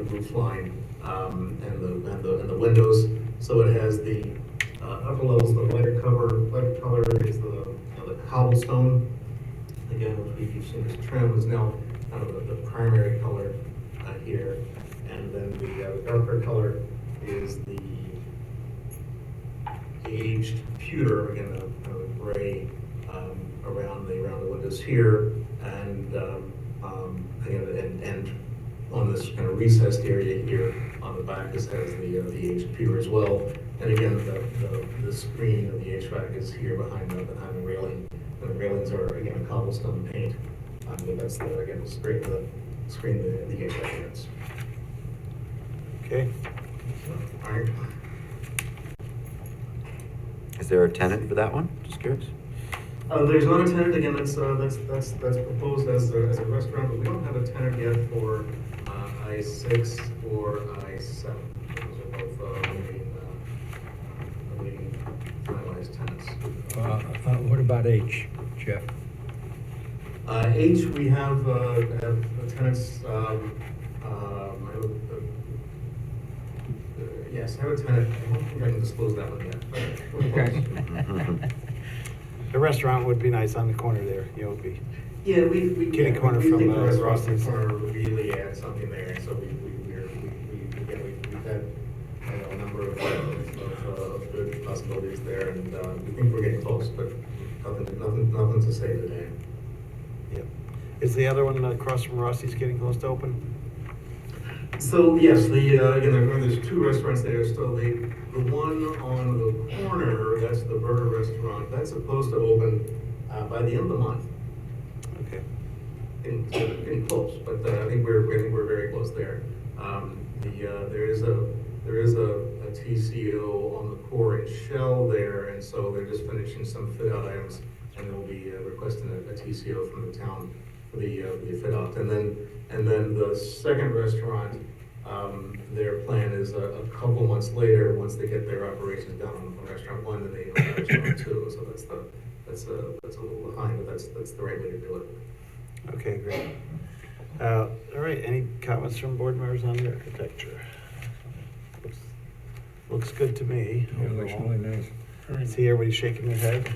roof line and the windows. So it has the upper levels, the lighter color is the cobblestone. Again, which we've seen as trim is now kind of the primary color here, and then the darker color is the aged pewter, again, kind of gray around the windows here, and and on this kind of recessed area here on the back, this has the aged pewter as well. And again, the screen of the HVAC is here behind the railing. And the railings are again a cobblestone paint. But that's again the screen the HVAC units. Okay. All right. Is there a tenant for that one? Just curious. There's not a tenant. Again, that's proposed as a restaurant, but we don't have a tenant yet for I-6 or I-7. Those are both waiting finalized tenants. What about H, Jeff? H, we have tenants. Yes, I have a tenant. I don't think I can disclose that one yet. But we're close. A restaurant would be nice on the corner there, you know, it'd be Yeah, we kitty corner we from think the restaurant Rossi's. corner really adds something there, so we've had a number of good possibilities there, and we think we're getting close, but nothing to say today. Yep. Is the other one across from Rossi's getting close to open? So, yes, there's two restaurants there, so the one on the corner, that's the burger restaurant, that's supposed to open by the end of the month. Okay. Getting close, but I think we're very close there. There is a TCO on the core and shell there, and so they're just finishing some fit out items, and they'll be requesting a TCO from the town for the fit out. And then the second restaurant, their plan is a couple months later, once they get their operations done on restaurant one, then they open restaurant two. So that's a little behind, but that's the right way to do it. Okay, great. All right, any comments from board members on the architecture? Looks good to me. Yeah, it looks really nice. I see everybody shaking their head,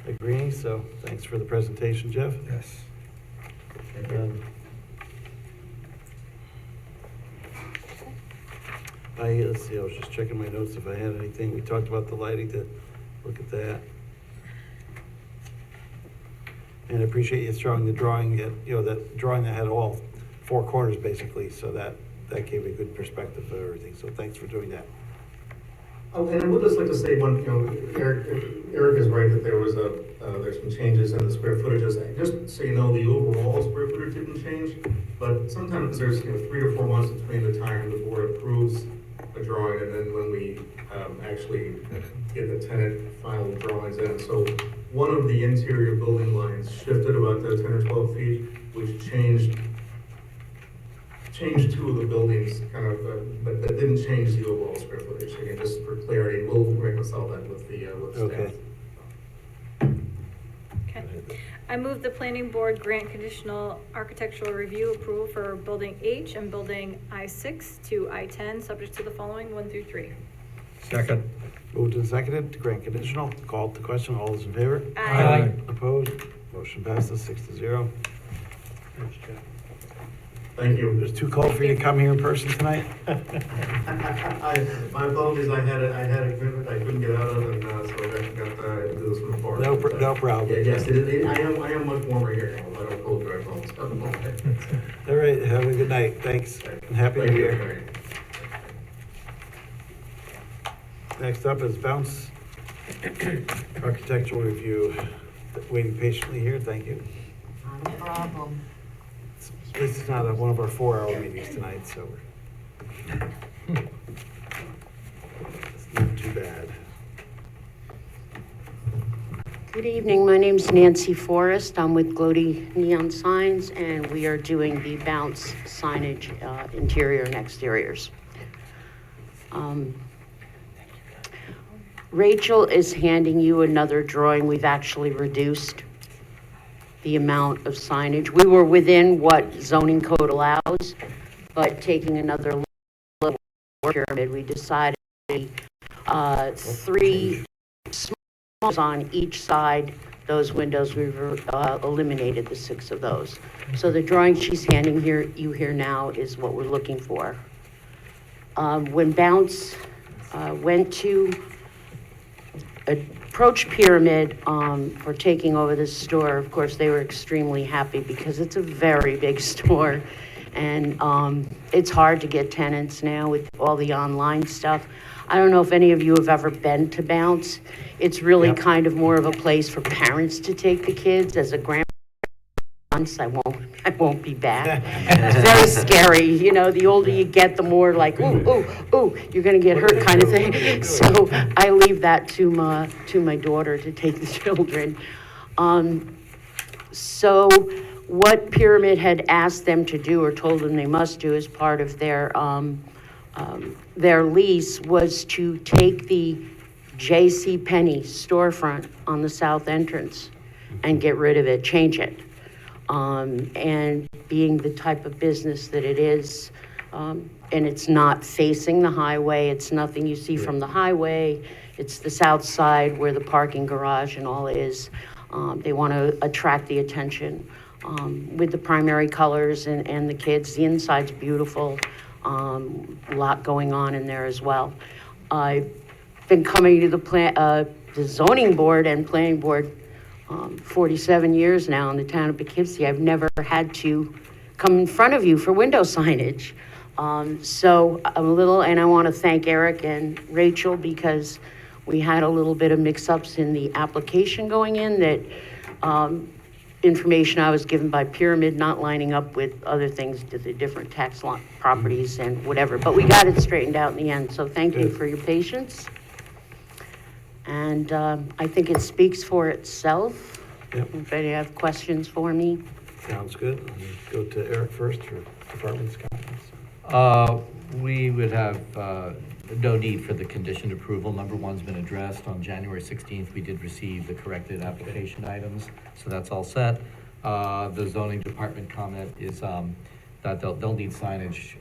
agreeing, so thanks for the presentation, Jeff. Yes. Let's see, I was just checking my notes if I had anything. We talked about the lighting, to look at that. And I appreciate you showing the drawing, that drawing that had all four corners basically, so that gave a good perspective of everything. So thanks for doing that. Oh, and I would just like to say Eric is right that there's some changes in the square footages. Just so you know, the overall square footage didn't change, but sometimes there's 3 or 4 months between the time the board approves a drawing and then when we actually get the tenant final drawings in. So one of the interior building lines shifted about 10 or 12 feet, which changed two of the buildings, but that didn't change the overall square footage. Again, just for clarity, we'll reconcile that with the staff. Okay. I move the planning board grant conditional architectural review approval for building H and building I-6 to I-10, subject to the following 1 through 3. Second. Moved and seconded to grant conditional. Called to question. All those in favor? Aye. Opposed? Motion passes 6-0. Thank you. It was too cold for you to come here in person tonight? My apologies, I had a commitment I couldn't get out of, and so I got to do this from afar. No problem. Yes, I am much warmer here now, but I'm cold drive home. All right, have a good night. Thanks, and happy New Year. Next up is Bounce Architectural Review. Waiting patiently here, thank you. Not a problem. This is not one of our 4-hour meetings tonight, so it's not too bad. Good evening, my name's Nancy Forrest. I'm with Glody Neon Signs, and we are doing the Bounce signage, interior and exteriors. Rachel is handing you another drawing. We've actually reduced the amount of signage. We were within what zoning code allows, but taking another look at pyramid, we decided 3 smalls on each side. Those windows, we've eliminated the 6 of those. So the drawing she's handing you here now is what we're looking for. When Bounce went to approach Pyramid for taking over this store, of course, they were extremely happy because it's a very big store, and it's hard to get tenants now with all the online stuff. I don't know if any of you have ever been to Bounce. It's really kind of more of a place for parents to take the kids. As a grandparent, I won't be back. It's very scary. You know, the older you get, the more like, ooh, you're going to get hurt kind of thing. So I leave that to my daughter to take the children. So what Pyramid had asked them to do, or told them they must do as part of their lease, was to take the J.C. Penney storefront on the south entrance and get rid of it, change it. And being the type of business that it is, And it's not facing the highway, it's nothing you see from the highway. It's the south side where the parking garage and all is. They want to attract the attention with the primary colors and the kids. The inside's beautiful, a lot going on in there as well. I've been coming to the zoning board and planning board 47 years now in the town of Poughkeepsie. I've never had to come in front of you for window signage. So I'm a little, and I want to thank Eric and Rachel because we had a little bit of mix-ups in the application going in that information I was given by Pyramid not lining up with other things, the different tax lot properties and whatever. But we got it straightened out in the end, so thank you for your patience. And I think it speaks for itself. Yep. Anybody have questions for me? Sounds good. Go to Eric first for department's comments. We would have no need for the conditioned approval. Number one's been addressed. On January 16th, we did receive the corrected application items, so that's all set. The zoning department comment is that they'll need signage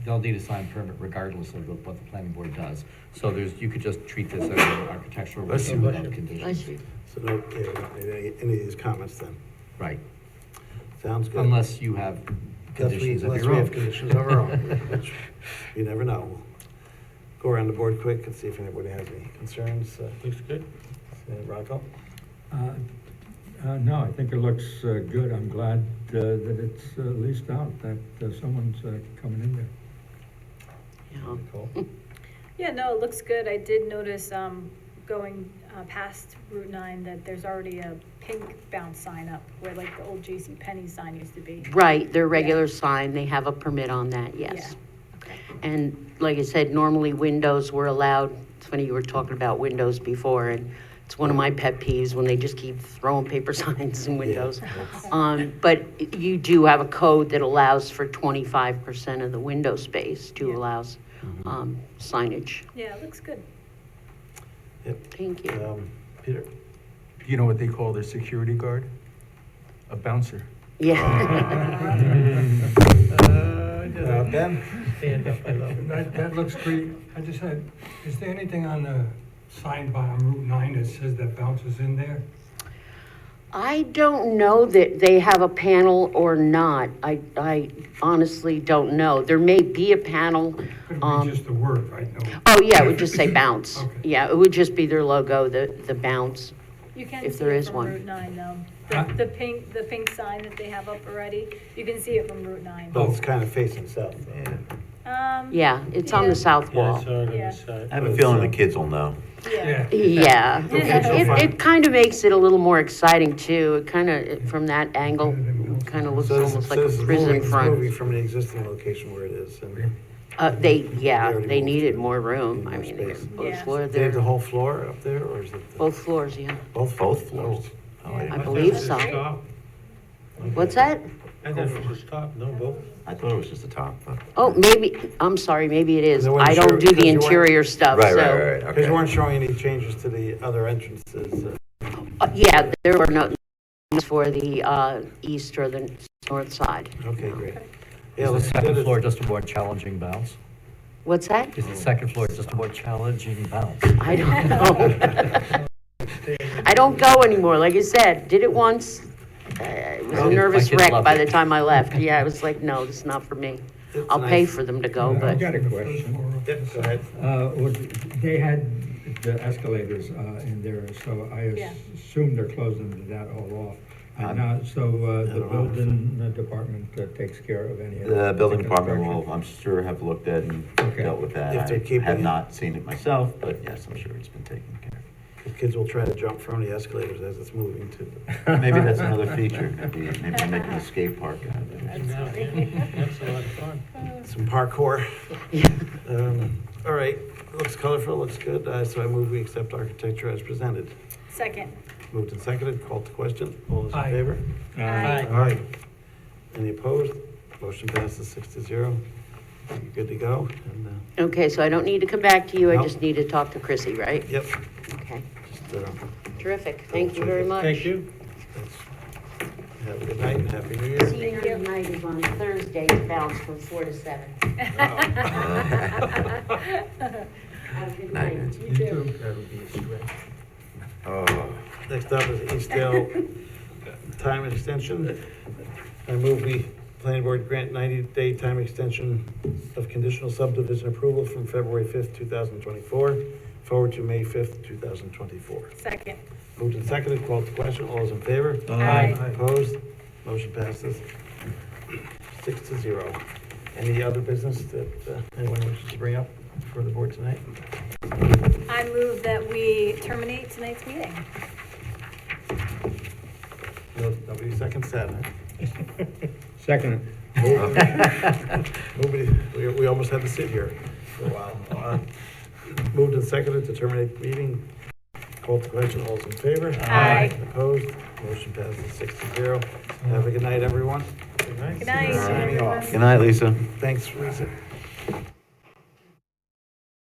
they'll need a sign permit regardless of what the planning board does. So you could just treat this as an architectural review without conditions. So no, any of these comments then? Right. Sounds good. Unless you have conditions of Unless your we own. have conditions of our own, which you never know. We'll go around the board quick and see if anybody has any concerns. Looks good. Rocco? No, I think it looks good. I'm glad that it's leased out, that someone's coming in there. Yeah. Yeah, no, it looks good. I did notice, going past Route 9 that there's already a pink bounce sign up where like the old J.C. Penney sign used to be. Right, their regular sign, they have a permit on that, yes. Okay. And like I said, normally windows were allowed. It's funny, you were talking about windows before, and it's one of my pet peeves when they just keep throwing paper signs in windows. But you do have a code that allows for 25% of the window space to allows signage. Yeah, it looks good. Yep. Thank you. Peter? You know what they call their security guard? A bouncer. Yeah. Ben? Stand up, I love it. That looks great. I just had, is there anything on the sign by on Route 9 that says that bounces in there? I don't know that they have a panel or not. I honestly don't know. There may be a panel. Could be just the word, right? No. Oh, yeah, it would just say bounce. Okay. Yeah, it would just be their logo, the bounce. You can If see there it is from one. Route 9 though. Huh? The pink sign that they have up already, you can see it from Route 9. But it's kind of facing south. Yeah, it's on the south Yeah, wall. it's on the Yeah. side. I have a feeling the kids will know. Yeah. Yeah, Okay, so fine. it kind of makes it a little more exciting too. It kind of, from that angle, kind of looks So almost like a this is prison moving front. from the existing location where it is. And They needed more room. I mean, they Space. got both Yeah. floor they have the there, whole floor up there, or is it? both floors, yeah. Both floors? Oh, I yeah. believe That's so. the top. What's that? I thought it was just top, no, both. I thought it was just the top, but. Oh, maybe, I'm sorry, maybe it is. They weren't I sure don't do the because you weren't- interior stuff, Right, so. right, Because you okay. weren't showing any changes to the other entrances. Yeah, there were no for the east or the north side. Okay, great. Yeah, Is the let's second get it. floor just a more challenging bounce? What's that? Is the second floor just a more challenging bounce? I don't know. I don't go anymore. Like I said, did it once. It was a My nervous kids wreck loved by it. the time I left. Yeah, I was like, no, this is not for me. It's I'll nice. pay for them to go, I've but got a question. Yeah, go ahead. They had the escalators in there, so I Yeah. assume they're closing that all off. And now, so the don't know. building department takes care of any of that. The building department will, I'm sure, have looked at and Okay. dealt with that. If they're I keeping have it. not seen it myself, but yes, I'm sure it's been taken care The kids will try to jump from the escalators as it's moving to. of. Maybe that's another feature, maybe make an escape park out of it. That's a lot of fun. Some parkour. All right, looks colorful, looks good. So I move we accept architecture as presented. Second. Moved and seconded, called to question. All those in Aye. favor? Aye. Aye. Any opposed? Motion passes 6-0. You're good to go. And, okay, so I don't need to come back to you. I No. just need to talk to Chrissy, right? yep, Okay, just, terrific. Thank you very much. Thank you. that's Have a good night and Happy New Year. Senior night is on Thursday, it bounds from 4 to 7. Have a good night. You too. That would be a stretch. Next up is Eastdale time extension. I move we, planning board grant 90-day time extension of conditional subdivision approval from February 5th, 2024, forward to May 5th, 2024. Second. Moved and seconded, called to question, all those in favor? Aye. Opposed? Motion passes 6-0. Any other business that anyone wishes to bring up for the board tonight? I move that we terminate tonight's meeting. Nobody seconds that, huh? Second. Nobody, we almost had to sit here for a while. Moved and seconded to terminate the meeting. Called to question, all those in favor? Aye. Opposed? Motion passes 6-0. Have a good night, everyone. Good night. Good night. Signing off. Good night, Lisa. Thanks, Lisa.